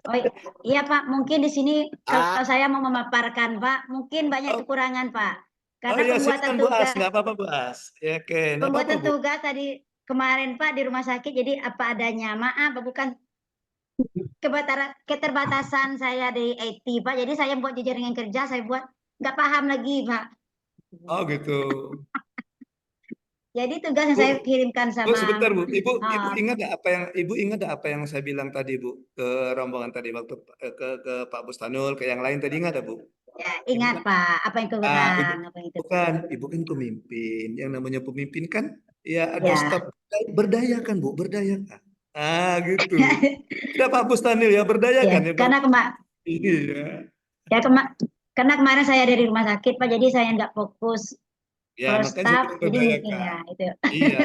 Oh iya Pak, mungkin di sini kalau saya mau memaparkan Pak, mungkin banyak kekurangan Pak. Karena iya, pembuatan silakan Bu As, tugas, nggak apa-apa Bu As. Ya, oke, nggak pembuatan apa-apa Bu. tugas tadi kemarin Pak di rumah sakit, jadi apa adanya. Maaf, bukan keterbatasan saya di IT Pak. Jadi saya buat jejaringan kerja, saya buat nggak paham lagi Pak. Oh gitu. Jadi tugas yang Bu, saya kirimkan Bu, sama sebentar Bu. Ibu ingat apa yang saya bilang tadi Bu ke rombongan tadi waktu ke Pak Bustanul, ke yang lain tadi ingat Bu? ya, ingat Pak, apa yang kurang, apa yang itu. Bukan, Ibu kan pemimpin. Yang namanya pemimpin kan ya ada Ya. staf berdayakan Bu, berdayakan. Gitu. Tidak Pak Bustanil ya berdayakan ya. Karena Iya. Ya karena kemarin saya ada di rumah sakit Pak, jadi saya nggak fokus. Ya, Kalau makanya staff, saya jadi mungkin ya berdayakan. itu. Iya.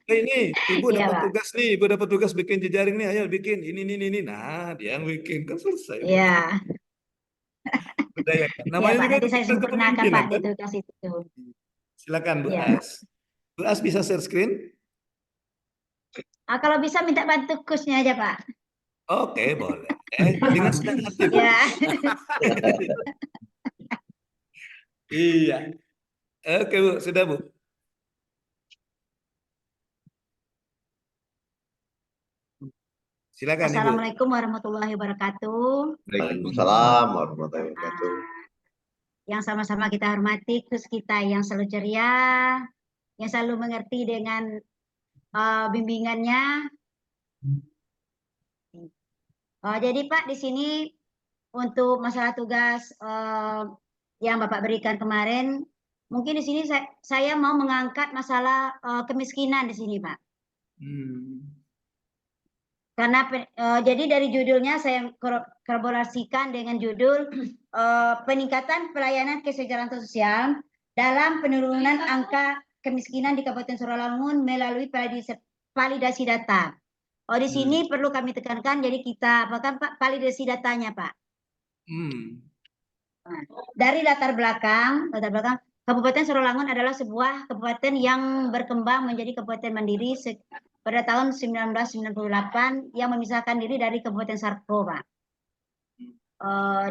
Ini Ibu Iya, dapat Pak. tugas nih, Ibu dapat tugas bikin jejaring nih, ayo bikin ini. Nah, dia yang bikin kan selesai. Iya. Berdayakan. Iya Namanya Pak, juga nanti saya tugas sempurnakan Pak kepemimpinan di kan? tugas itu. Silakan Bu Iya. As. Bu As bisa share screen? Kalau bisa minta bantu kusnya aja Pak. Oke, boleh. Dengan senang hati Bu. Ya. Iya. Oke Bu, sudah Bu. Silakan Ibu. Assalamualaikum warahmatullahi wabarakatuh. Waalaikumsalam warahmatullahi wabarakatuh. Yang sama-sama kita hormati, terus kita yang selalu ceria, yang selalu mengerti dengan bimbingannya. Jadi Pak, di sini untuk masalah tugas yang Bapak berikan kemarin, mungkin di sini saya mau mengangkat masalah kemiskinan di sini Pak. Karena jadi dari judulnya saya kolaborasikan dengan judul peningkatan pelayanan kesejahteraan sosial dalam penurunan angka kemiskinan di Kabupaten Suralangun melalui validasi data. Di sini perlu kami tekankan, jadi kita apakan Pak validasi datanya Pak. Dari latar belakang Kabupaten Suralangun adalah sebuah kabupaten yang berkembang menjadi kabupaten mandiri pada tahun 1998 yang memisahkan diri dari Kabupaten Sarko, Pak.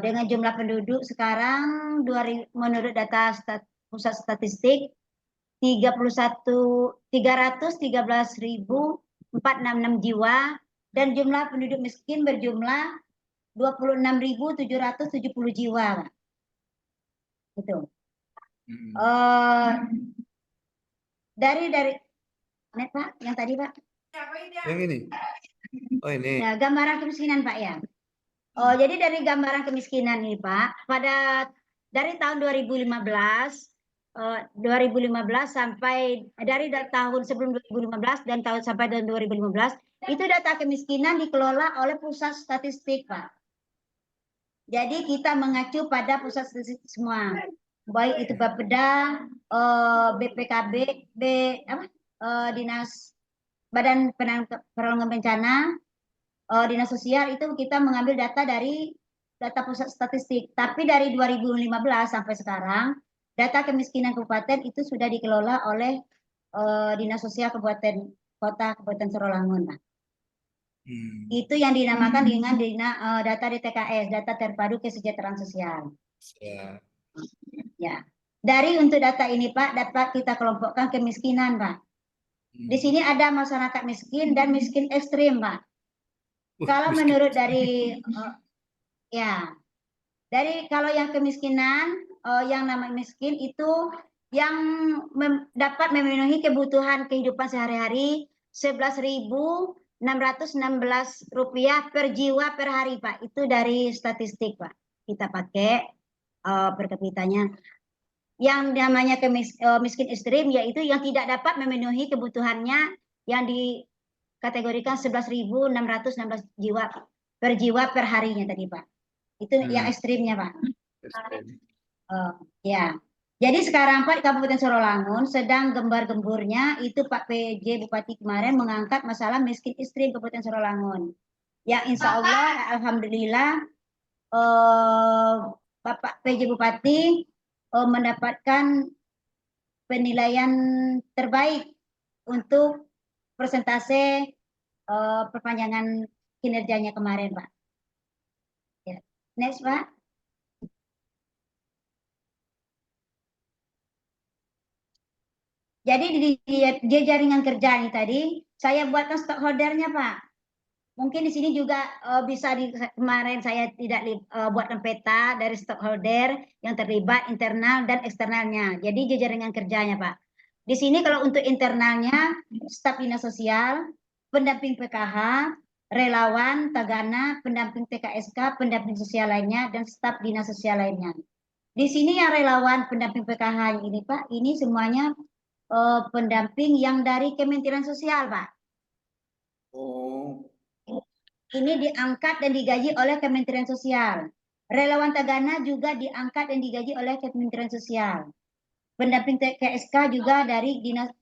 Dengan jumlah penduduk sekarang menurut data Pusat Statistik 313.466 jiwa dan jumlah penduduk miskin berjumlah 26.770 jiwa, Pak. Gitu. Dari Pak, yang tadi Pak. Yang ini. Oh ini. Ya, gambaran kemiskinan Pak ya. Jadi dari gambaran kemiskinan ini Pak, dari tahun 2015 sampai dari tahun sebelum 2015 dan sampai tahun 2015 itu data kemiskinan dikelola oleh Pusat Statistik Pak. Jadi kita mengacu pada pusat statistik semua, baik itu Bapeda, BPKB, Dinas Badan Penanggulangan Bencana, Dinas Sosial, itu kita mengambil data dari data pusat statistik. Tapi dari 2015 sampai sekarang, data kemiskinan kabupaten itu sudah dikelola oleh Dinas Sosial Kabupaten Sarawangun, Pak. Itu yang dinamakan dengan data DTKS, data terpadu kesejahteraan sosial. Ya. Dari untuk data ini, Pak, dapat kita kelompokkan kemiskinan, Pak. Di sini ada masyarakat miskin dan miskin ekstrim, Pak. Kalau menurut dari kalau yang kemiskinan, yang namanya miskin itu yang dapat memenuhi kebutuhan kehidupan sehari-hari Rp11.616 per jiwa per hari, Pak. Itu dari statistik, Pak. Kita pakai per kapitanya. Yang namanya miskin ekstrim yaitu yang tidak dapat memenuhi kebutuhannya yang dikategorikan 11.616 jiwa per harinya tadi, Pak. Itu yang ekstrimnya, Pak. Ya. Jadi sekarang, Pak, Kabupaten Sarawangun sedang gembar-gemburnya itu Pak PJ Bupati kemarin mengangkat masalah miskin ekstrim Kabupaten Sarawangun. Yang insya Allah, alhamdulillah, Bapak PJ Bupati mendapatkan penilaian terbaik untuk persentase perpanjangan kinerjanya kemarin, Pak. Ya. Next, Pak. Jadi di jaringan kerja ini tadi, saya buatkan stakeholdernya, Pak. Mungkin di sini juga bisa kemarin saya tidak buatkan peta dari stakeholder yang terlibat internal dan eksternalnya. Jadi jaringan kerjanya, Pak. Di sini kalau untuk internalnya, staf dinas sosial, pendamping PKH, relawan, tagana, pendamping TKSK, pendamping sosial lainnya, dan staf dinas sosial lainnya. Di sini yang relawan pendamping PKH ini, Pak, ini semuanya pendamping yang dari Kementerian Sosial, Pak. Ini diangkat dan digaji oleh Kementerian Sosial. Relawan tagana juga diangkat dan digaji oleh Kementerian Sosial. Pendamping TKSK juga dari dinas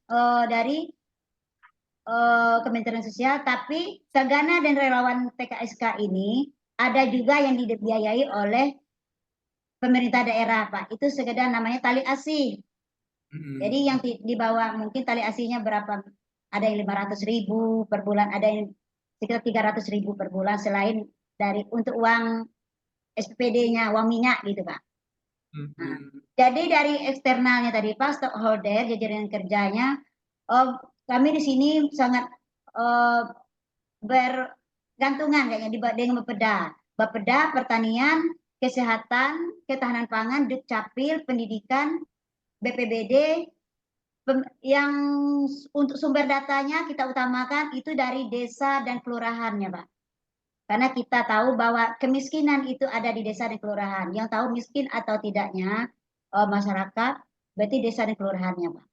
Kementerian Sosial, tapi tagana dan relawan TKSK ini ada juga yang dibiayai oleh pemerintah daerah, Pak. Itu sekedar namanya tali asih. Jadi yang di bawah mungkin tali asihnya berapa? Ada yang 500.000 per bulan, ada yang sekitar 300.000 per bulan selain dari untuk uang SPPD-nya, uang minyak gitu, Pak. Nah, jadi dari eksternalnya tadi, Pak, stakeholder jajaran kerjanya, kami di sini sangat bergantungan kayaknya dengan Bapeda, pertanian, kesehatan, ketahanan pangan, Dukcapil, pendidikan, BPBD, yang untuk sumber datanya kita utamakan itu dari desa dan kelurahannya, Pak. Karena kita tahu bahwa kemiskinan itu ada di desa dan kelurahan. Yang tahu miskin atau tidaknya masyarakat, berarti desa dan kelurahannya, Pak.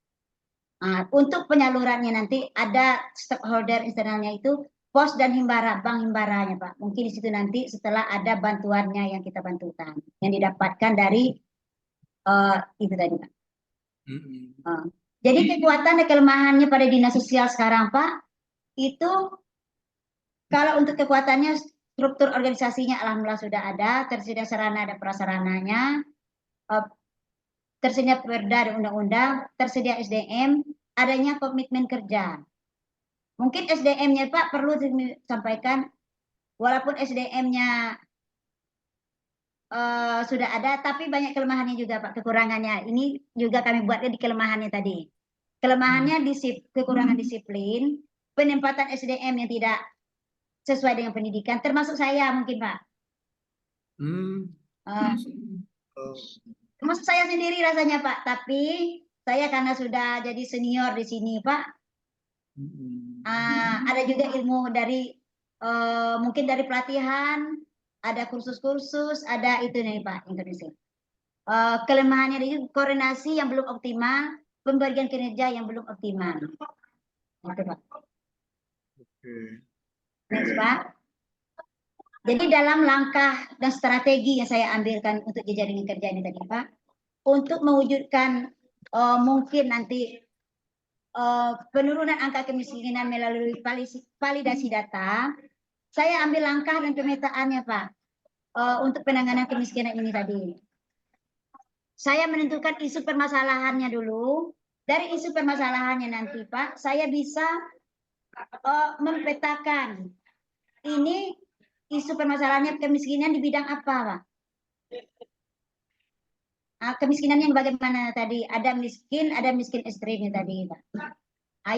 Nah, untuk penyalurannya nanti ada stakeholder internalnya itu pos dan himbara, bank himbaranya, Pak. Mungkin di situ nanti setelah ada bantuannya yang kita bantukan, yang didapatkan dari itu tadi, Pak. Jadi kekuatan dan kelemahannya pada dinas sosial sekarang, Pak, itu kalau untuk kekuatannya struktur organisasinya alhamdulillah sudah ada, tersedia sarana dan prasarananya, tersedia perda dan undang-undang, tersedia SDM, adanya komitmen kerja. Mungkin SDM-nya, Pak, perlu disampaikan, walaupun SDM-nya sudah ada, tapi banyak kelemahannya juga, Pak, kekurangannya. Ini juga kami buatnya di kelemahannya tadi. Kelemahannya kekurangan disiplin, penempatan SDM yang tidak sesuai dengan pendidikan, termasuk saya mungkin, Pak. Termasuk saya sendiri rasanya, Pak. Tapi saya karena sudah jadi senior di sini, Pak, ada juga ilmu dari mungkin dari pelatihan, ada kursus-kursus, ada itu nih, Pak, Indonesia. Kelemahannya itu koordinasi yang belum optimal, pembagian kinerja yang belum optimal. Itu, Pak. Next, Pak. Jadi dalam langkah dan strategi yang saya ambilkan untuk jejaring kerja ini tadi Pak, untuk mewujudkan mungkin nanti penurunan angka kemiskinan melalui validasi data, saya ambil langkah dan pemetaannya Pak untuk penanganan kemiskinan ini tadi. Saya menentukan isu permasalahannya dulu. Dari isu permasalahannya nanti Pak, saya bisa mempetakan ini isu permasalahannya kemiskinan di bidang apa Pak? Kemiskinan yang bagaimana tadi? Ada miskin ekstrimnya tadi Pak.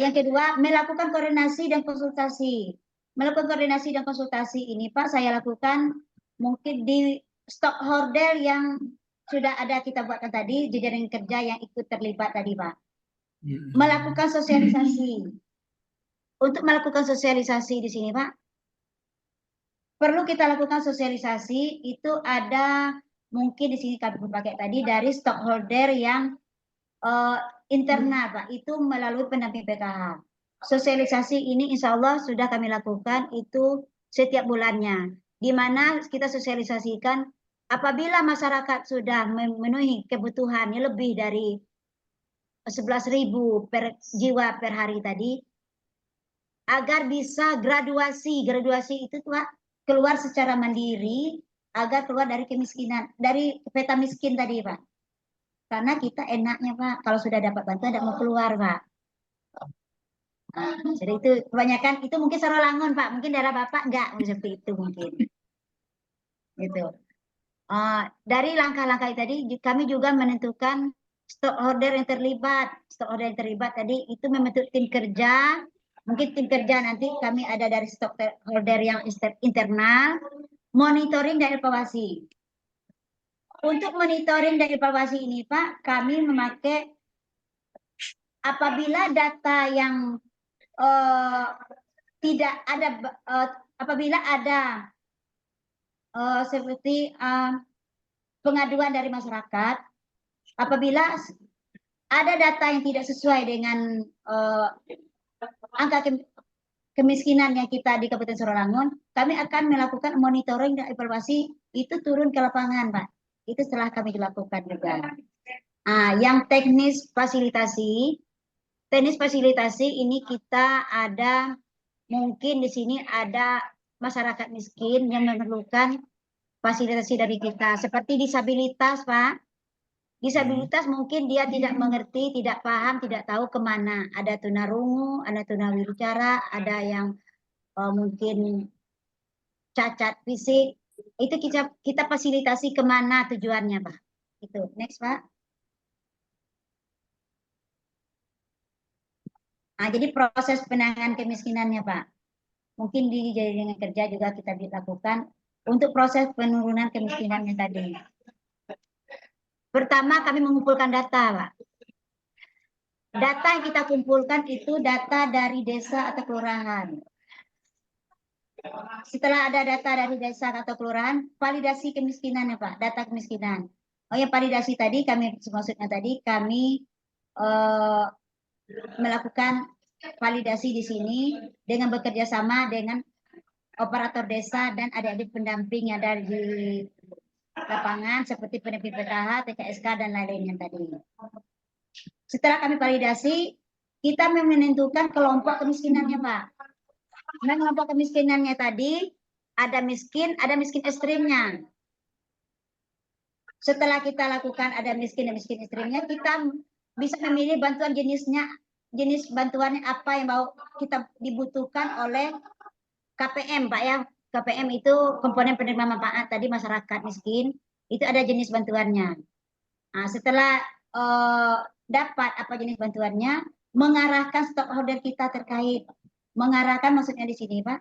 Yang kedua, melakukan koordinasi dan konsultasi. Melakukan koordinasi dan konsultasi ini Pak, saya lakukan mungkin di stockholder yang sudah ada kita buatkan tadi, jejaring kerja yang ikut terlibat tadi Pak. Melakukan sosialisasi. Untuk melakukan sosialisasi di sini Pak, perlu kita lakukan sosialisasi itu ada mungkin di sini kami pakai tadi dari stockholder yang internal Pak, itu melalui pendamping PKH. Sosialisasi ini insya Allah sudah kami lakukan itu setiap bulannya, di mana kita sosialisasikan apabila masyarakat sudah memenuhi kebutuhannya lebih dari 11.000 per jiwa per hari tadi, agar bisa graduasi itu Pak, keluar secara mandiri agar keluar dari kemiskinan, dari peta miskin tadi Pak. Karena kita enaknya Pak, kalau sudah dapat bantuan tidak mau keluar Pak. Jadi itu kebanyakan itu mungkin Sarolangun Pak, mungkin daerah Bapak enggak seperti itu mungkin. Gitu. Dari langkah-langkah tadi kami juga menentukan stockholder yang terlibat. Stockholder yang terlibat tadi itu membentuk tim kerja. Mungkin tim kerja nanti kami ada dari stockholder yang internal, monitoring dan evaluasi. Untuk monitoring dan evaluasi ini Pak, kami memakai apabila data yang tidak ada, apabila ada seperti pengaduan dari masyarakat, apabila ada data yang tidak sesuai dengan angka kemiskinan yang kita di Kabupaten Sarolangun, kami akan melakukan monitoring dan evaluasi itu turun ke lapangan, Pak. Itu setelah kami lakukan juga. Yang teknis fasilitasi ini kita ada mungkin di sini ada masyarakat miskin yang memerlukan fasilitasi dari kita, seperti disabilitas, Pak. Disabilitas mungkin dia tidak mengerti, tidak paham, tidak tahu kemana. Ada tunarungu, ada tunawicara, ada yang mungkin cacat fisik. Itu kita fasilitasi kemana tujuannya, Pak. Itu. Next, Pak. Jadi proses penanganan kemiskinannya, Pak. Mungkin di jaringan kerja juga kita lakukan untuk proses penurunan kemiskinannya tadi. Pertama kami mengumpulkan data, Pak. Data yang kita kumpulkan itu data dari desa atau kelurahan. Setelah ada data dari desa atau kelurahan, validasi kemiskinannya, Pak, data kemiskinan. Yang validasi tadi maksudnya tadi kami melakukan validasi di sini dengan bekerja sama dengan operator desa dan adik-adik pendamping yang ada di lapangan seperti pendamping PKH, TKSK dan lain-lainnya tadi. Setelah kami validasi, kita menentukan kelompok kemiskinannya, Pak. Nah, kelompok kemiskinannya tadi ada miskin ekstrimnya. Setelah kita lakukan ada miskin dan miskin ekstrimnya, kita bisa memilih bantuan jenisnya, jenis bantuannya apa yang mau kita dibutuhkan oleh KPM, Pak ya. KPM itu komponen penerima manfaat tadi masyarakat miskin, itu ada jenis bantuannya. Setelah dapat apa jenis bantuannya, mengarahkan stockholder kita terkait. Mengarahkan maksudnya di sini, Pak,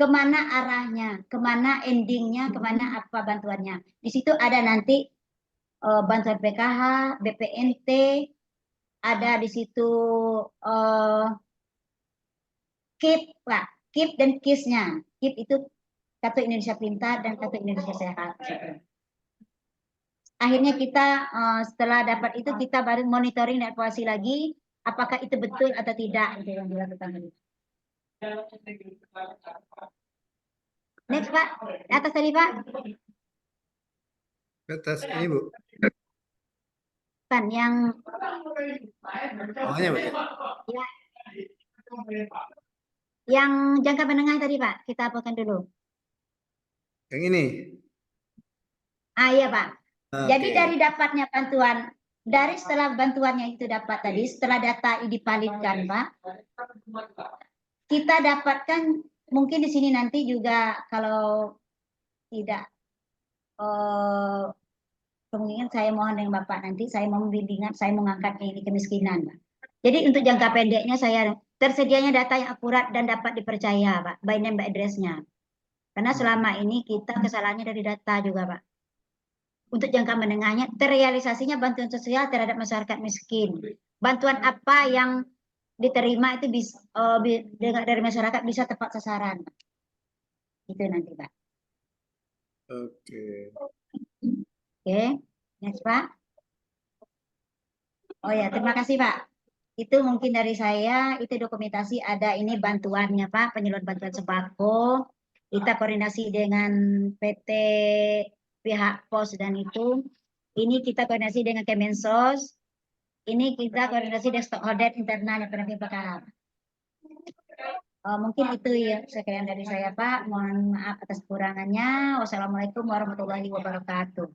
kemana arahnya, kemana endingnya, kemana apa bantuannya. Di situ ada nanti bantuan PKH, BPNT, ada di situ KIP, Pak, KIP dan KIS-nya. KIP itu Kartu Indonesia Pintar dan Kartu Indonesia Sehat. Akhirnya kita setelah dapat itu kita baru monitoring dan evaluasi lagi apakah itu betul atau tidak itu yang dilakukan. Next Pak, atas tadi Pak. Atas ini Bu. Kan yang Bawahnya Bu. ya, yang jangka menengah tadi Pak, kita hapuskan dulu. Yang ini. Iya Pak. Jadi Oke. dari dapatnya bantuan, dari setelah bantuannya itu dapat tadi, setelah data dipalitkan Pak, kita dapatkan mungkin di sini nanti juga kalau tidak kemungkinan saya mohon dengan Bapak nanti saya mau bimbingan, saya mengangkatnya ini kemiskinan Pak. Jadi untuk jangka pendeknya saya tersedianya data yang akurat dan dapat dipercaya Pak, by name by address-nya. Karena selama ini kita kesalahannya dari data juga Pak. Untuk jangka menengahnya terrealisasinya bantuan sosial terhadap masyarakat miskin. Bantuan apa yang diterima itu bisa dari masyarakat bisa tepat sasaran. Itu nanti Pak. Oke. Oke, next Pak. Oh ya, terima kasih Pak. Itu mungkin dari saya, itu dokumentasi ada ini bantuannya Pak, penyaluran bantuan sembako. Kita koordinasi dengan PT pihak pos dan itu. Ini kita koordinasi dengan Kemensos. Ini kita koordinasi dengan stakeholder internal yang pendamping perkara. Mungkin itu ya sekian dari saya Pak. Mohon maaf atas kekurangannya. Wassalamualaikum warahmatullahi wabarakatuh.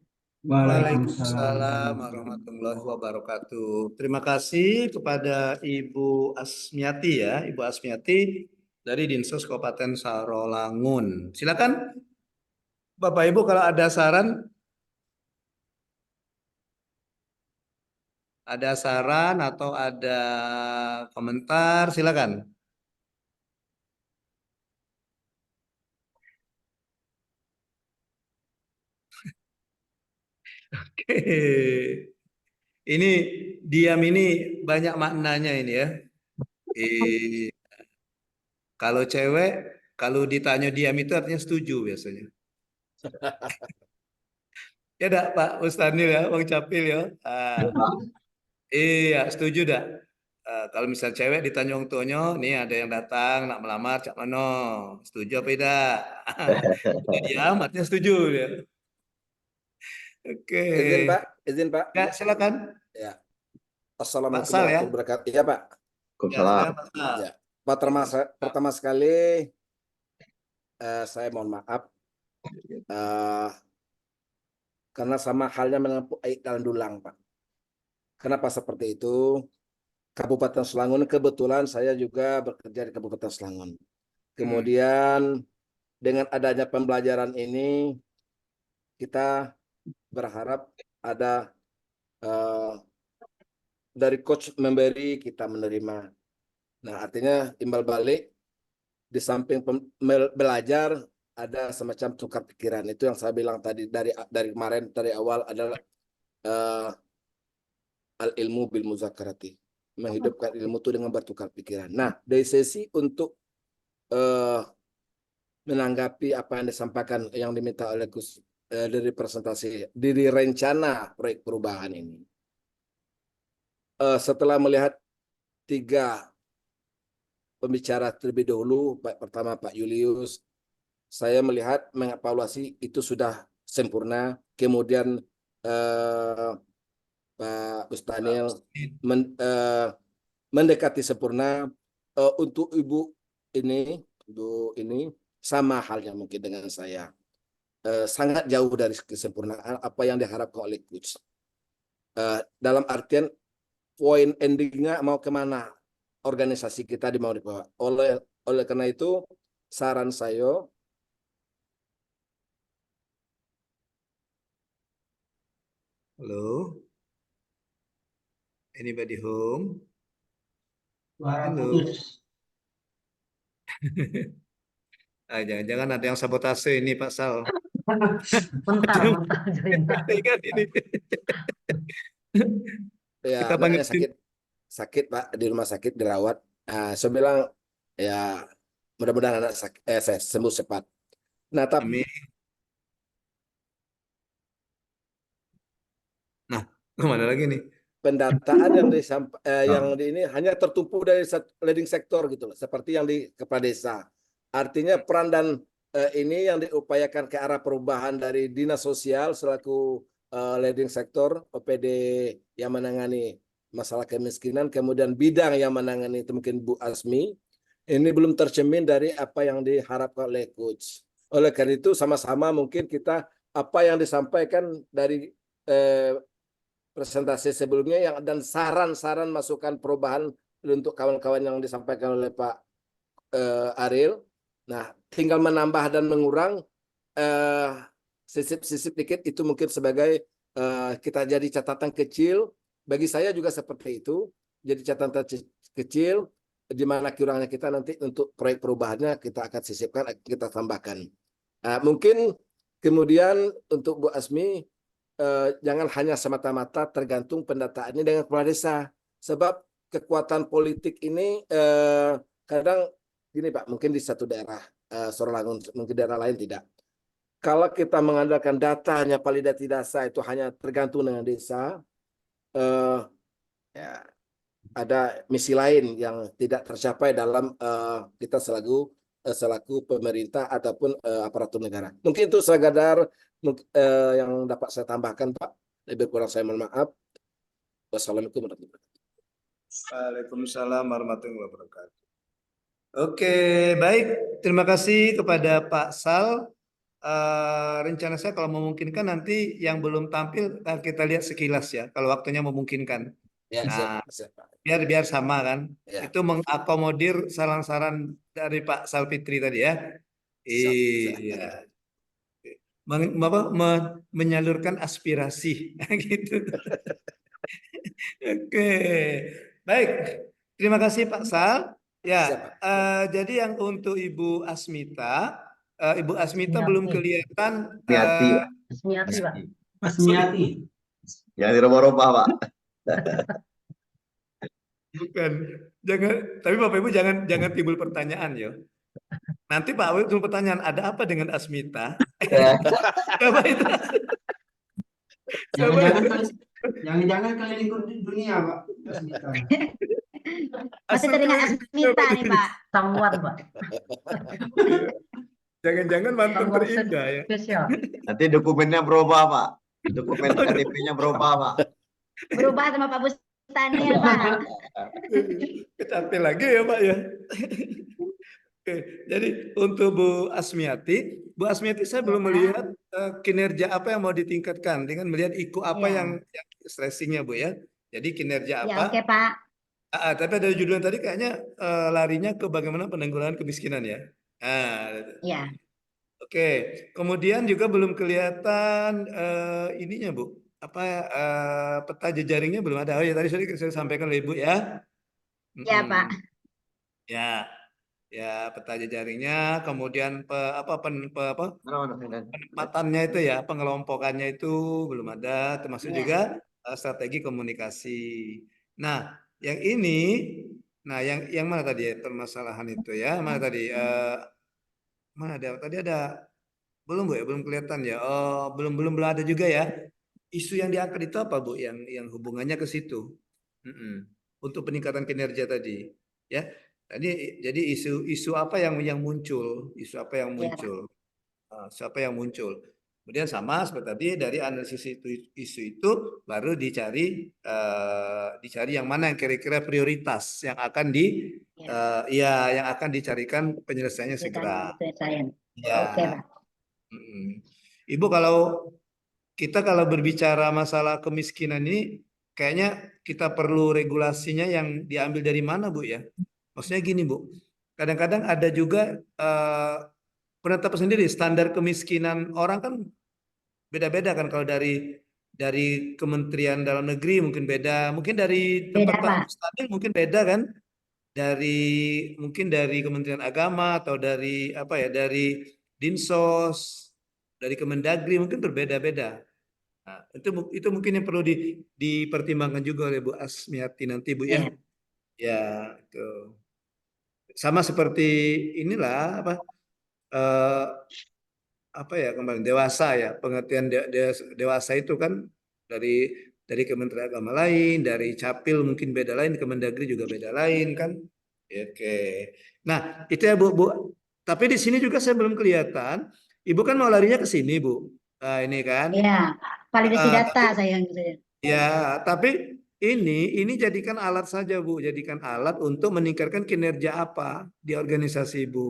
Waalaikumsalam warahmatullahi wabarakatuh. Terima kasih kepada Ibu Asmiati ya, Ibu Asmiati dari Dinsos Kabupaten Sarolangun. Silakan Bapak Ibu kalau ada saran atau ada komentar silakan. Oke. Ini diam ini banyak maknanya ini ya. Kalau cewek, kalau ditanya diam itu artinya setuju biasanya. Ya dak Pak Mustanil ya, Bang Capil ya. Iya, setuju dak. Kalau misal cewek ditanya orang tuanya, nih ada yang datang nak melamar cak mano, setuju apa tidak? Diam artinya setuju ya. Oke. Izin Pak. Ya silakan. Ya. Assalamualaikum Pak Sal, ya. warahmatullahi wabarakatuh. Iya Pak. Waalaikumsalam. Ya. Pertama sekali saya mohon maaf karena sama halnya menempuh jalan dulang Pak. Kenapa seperti itu? Kabupaten Selangor kebetulan saya juga bekerja di Kabupaten Selangor. Kemudian dengan adanya pembelajaran ini kita berharap ada dari coach memberi kita menerima. Nah artinya imbal balik di samping belajar ada semacam tukar pikiran. Itu yang saya bilang tadi dari kemarin dari awal adalah al ilmu bil muzakarati, menghidupkan ilmu itu dengan bertukar pikiran. Nah dari sesi untuk menanggapi apa yang disampaikan yang diminta oleh Gus dari presentasi dari rencana proyek perubahan ini. Setelah melihat 3 pembicara terlebih dahulu, pertama Pak Julius, saya melihat mengevaluasi itu sudah sempurna. Kemudian Pak Bustanil mendekati sempurna. Untuk Ibu ini sama halnya mungkin dengan saya. Sangat jauh dari kesempurnaan apa yang diharapkan oleh Coach. Dalam artian poin endingnya mau kemana organisasi kita mau dibawa. Oleh karena itu saran saya Halo. Anybody home? Halo. Jangan-jangan ada yang sabotase ini Pak Sal. Bentar. Ingat ini. Ya, Kita panggil sakit Pak di rumah sakit dirawat. Saya bilang ya mudah-mudahan anak saya sembuh cepat. Nah, tapi kemana lagi nih? Pendataan yang ini hanya tertumpu dari leading sektor gitu loh, seperti yang di kepala desa. Artinya peran dan ini yang diupayakan ke arah perubahan dari Dinas Sosial selaku leading sektor OPD yang menangani masalah kemiskinan, kemudian bidang yang menangani itu mungkin Bu Asmi, ini belum tercermin dari apa yang diharapkan oleh coach. Oleh karena itu sama-sama mungkin kita apa yang disampaikan dari presentasi sebelumnya yang dan saran-saran masukan perubahan untuk kawan-kawan yang disampaikan oleh Pak Ariel. Nah, tinggal menambah dan mengurang sisip-sisip dikit itu mungkin sebagai kita jadi catatan kecil. Bagi saya juga seperti itu. Jadi catatan kecil di mana kurangnya kita nanti untuk proyek perubahannya kita akan sisipkan, kita tambahkan. Mungkin kemudian untuk Bu Asmi jangan hanya semata-mata tergantung pendataannya dengan kepala desa. Sebab kekuatan politik ini kadang gini Pak, mungkin di satu daerah Sorolangun, mungkin daerah lain tidak. Kalau kita mengandalkan data hanya validasi data itu hanya tergantung dengan desa, ya ada misi lain yang tidak tercapai dalam kita selaku pemerintah ataupun aparatur negara. Mungkin itu sekadar yang dapat saya tambahkan Pak. Lebih kurang saya mohon maaf. Wassalamualaikum warahmatullahi wabarakatuh. Waalaikumsalam warahmatullahi wabarakatuh. Oke, baik. Terima kasih kepada Pak Sal. Rencana saya kalau memungkinkan nanti yang belum tampil kita lihat sekilas ya, kalau waktunya memungkinkan. Ya, Nah, siap, Pak. biar sama kan. Ya. Itu mengakomodir saran-saran dari Pak Salfitri tadi ya. Iya. Menyalurkan aspirasi gitu. Oke, baik. Terima kasih Pak Sal. Ya, jadi yang untuk Ibu Asmita, Ibu Asmita belum kelihatan. Asmiati, Pak. Asmiati. Yang dirubah-rubah, Pak. Bukan, jangan. Tapi Bapak Ibu jangan timbul pertanyaan ya. Nanti Pak Awil timbul pertanyaan, ada apa dengan Asmita? Coba itu. Jangan keliling dunia, Pak. Asmita. Masih teringat Asmita nih, Pak. Samuan, Pak. Jangan-jangan mantan terindah ya. Spesial. Nanti dokumennya berubah, Pak. Dokumen KTP-nya berubah, Pak. Berubah sama Pak Bustani ya, Pak. Kecantik lagi ya Pak ya. Oke, jadi untuk Bu Asmiati saya belum melihat kinerja apa yang mau ditingkatkan dengan melihat IKU apa yang stressingnya Bu ya. Jadi kinerja Ya, apa? oke, Pak. Tapi ada judulnya tadi kayaknya larinya ke bagaimana penanggulangan kemiskinan ya. Ya. Oke, kemudian juga belum kelihatan ininya Bu. Apa peta jejaringnya belum ada. Oh ya tadi saya sampaikan oleh Ibu ya. Ya, Pak. Ya peta jejaringnya, kemudian penempatannya itu ya, pengelompokannya itu belum ada, termasuk juga strategi komunikasi. Nah, yang ini, yang mana tadi ya, permasalahan itu ya, mana tadi? Mana ada? Tadi ada, belum Bu ya, belum kelihatan ya. Oh, belum ada juga ya. Isu yang diangkat itu apa Bu? Yang hubungannya ke situ. Untuk peningkatan kinerja tadi, ya. Jadi isu apa yang muncul, isu apa yang muncul, siapa yang muncul. Kemudian sama seperti tadi dari analisis isu itu baru dicari yang mana yang kira-kira prioritas yang akan yang akan dicarikan penyelesaiannya segera. Ya. Oke, Pak. Ibu kalau berbicara masalah kemiskinan ini kayaknya kita perlu regulasinya yang diambil dari mana Bu ya? Maksudnya gini Bu, kadang-kadang ada juga penetapan sendiri standar kemiskinan orang kan beda-beda kan, kalau dari Kementerian Dalam Negeri mungkin beda, mungkin dari tempat Pak Mustadil mungkin beda kan, mungkin dari Kementerian Agama atau dari dari Dinsos, dari Kemendagri mungkin berbeda-beda. Nah, itu mungkin yang perlu dipertimbangkan juga oleh Bu Asmiati nanti Bu ya. Ya, itu. Sama seperti inilah kemarin dewasa ya, pengertian dewasa itu kan dari Kementerian Agama lain, dari Capil mungkin beda lain, Kemendagri juga beda lain kan. Oke. Nah, itu ya Bu. Tapi di sini juga saya belum kelihatan. Ibu kan mau larinya ke sini, Bu. Nah, ini kan. Ya, validasi data Tapi saya. ya, tapi ini jadikan alat saja, Bu. Jadikan alat untuk meningkatkan kinerja apa di organisasi Ibu.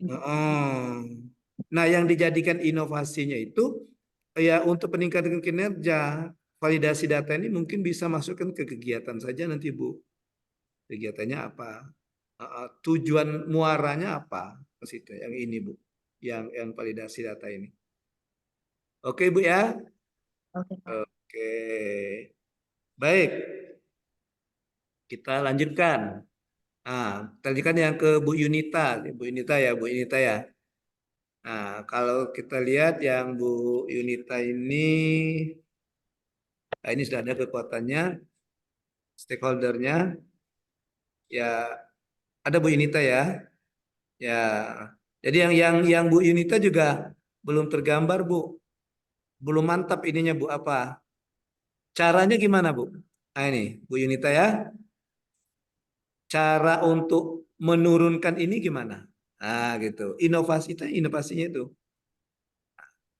Nah, yang dijadikan inovasinya itu ya untuk peningkatan kinerja. Validasi data ini mungkin bisa masukkan ke kegiatan saja nanti, Bu. Kegiatannya apa? Tujuan muaranya apa ke situ? Yang ini, Bu. Yang validasi data ini. Oke, Bu ya. Oke, Pak. Oke. Baik. Kita lanjutkan. Nah, tadi kan yang ke Bu Yunita, Bu Yunita ya. Nah, kalau kita lihat yang Bu Yunita ini sudah ada kekuatannya, stakeholdernya, ya ada Bu Yunita ya. Ya, jadi yang Bu Yunita juga belum tergambar, Bu. Belum mantap ininya, Bu, apa? Caranya gimana, Bu? Nah, ini Bu Yunita ya. Cara untuk menurunkan ini gimana? Nah, gitu. Inovasinya itu.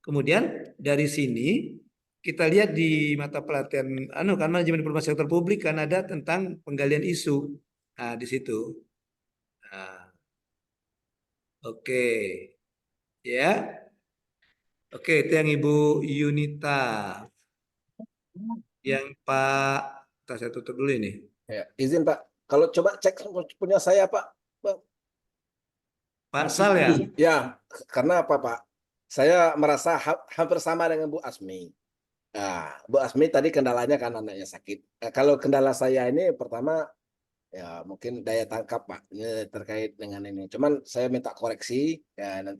Kemudian dari sini kita lihat di mata pelatihan kan manajemen informasi sektor publik kan ada tentang penggalian isu. Nah, di situ. Nah, oke. Ya. Oke, itu yang Ibu Yunita. Yang Pak, saya tutup dulu ini. Ya, izin Pak. Kalau coba cek punya saya Pak. Pak Sal ya? Ya, karena apa Pak? Saya merasa hampir sama dengan Bu Asmi. Nah, Bu Asmi tadi kendalanya kan anaknya sakit. Kalau kendala saya ini pertama ya mungkin daya tangkap Pak, ini terkait dengan ini. Cuman saya minta koreksi ya nanti.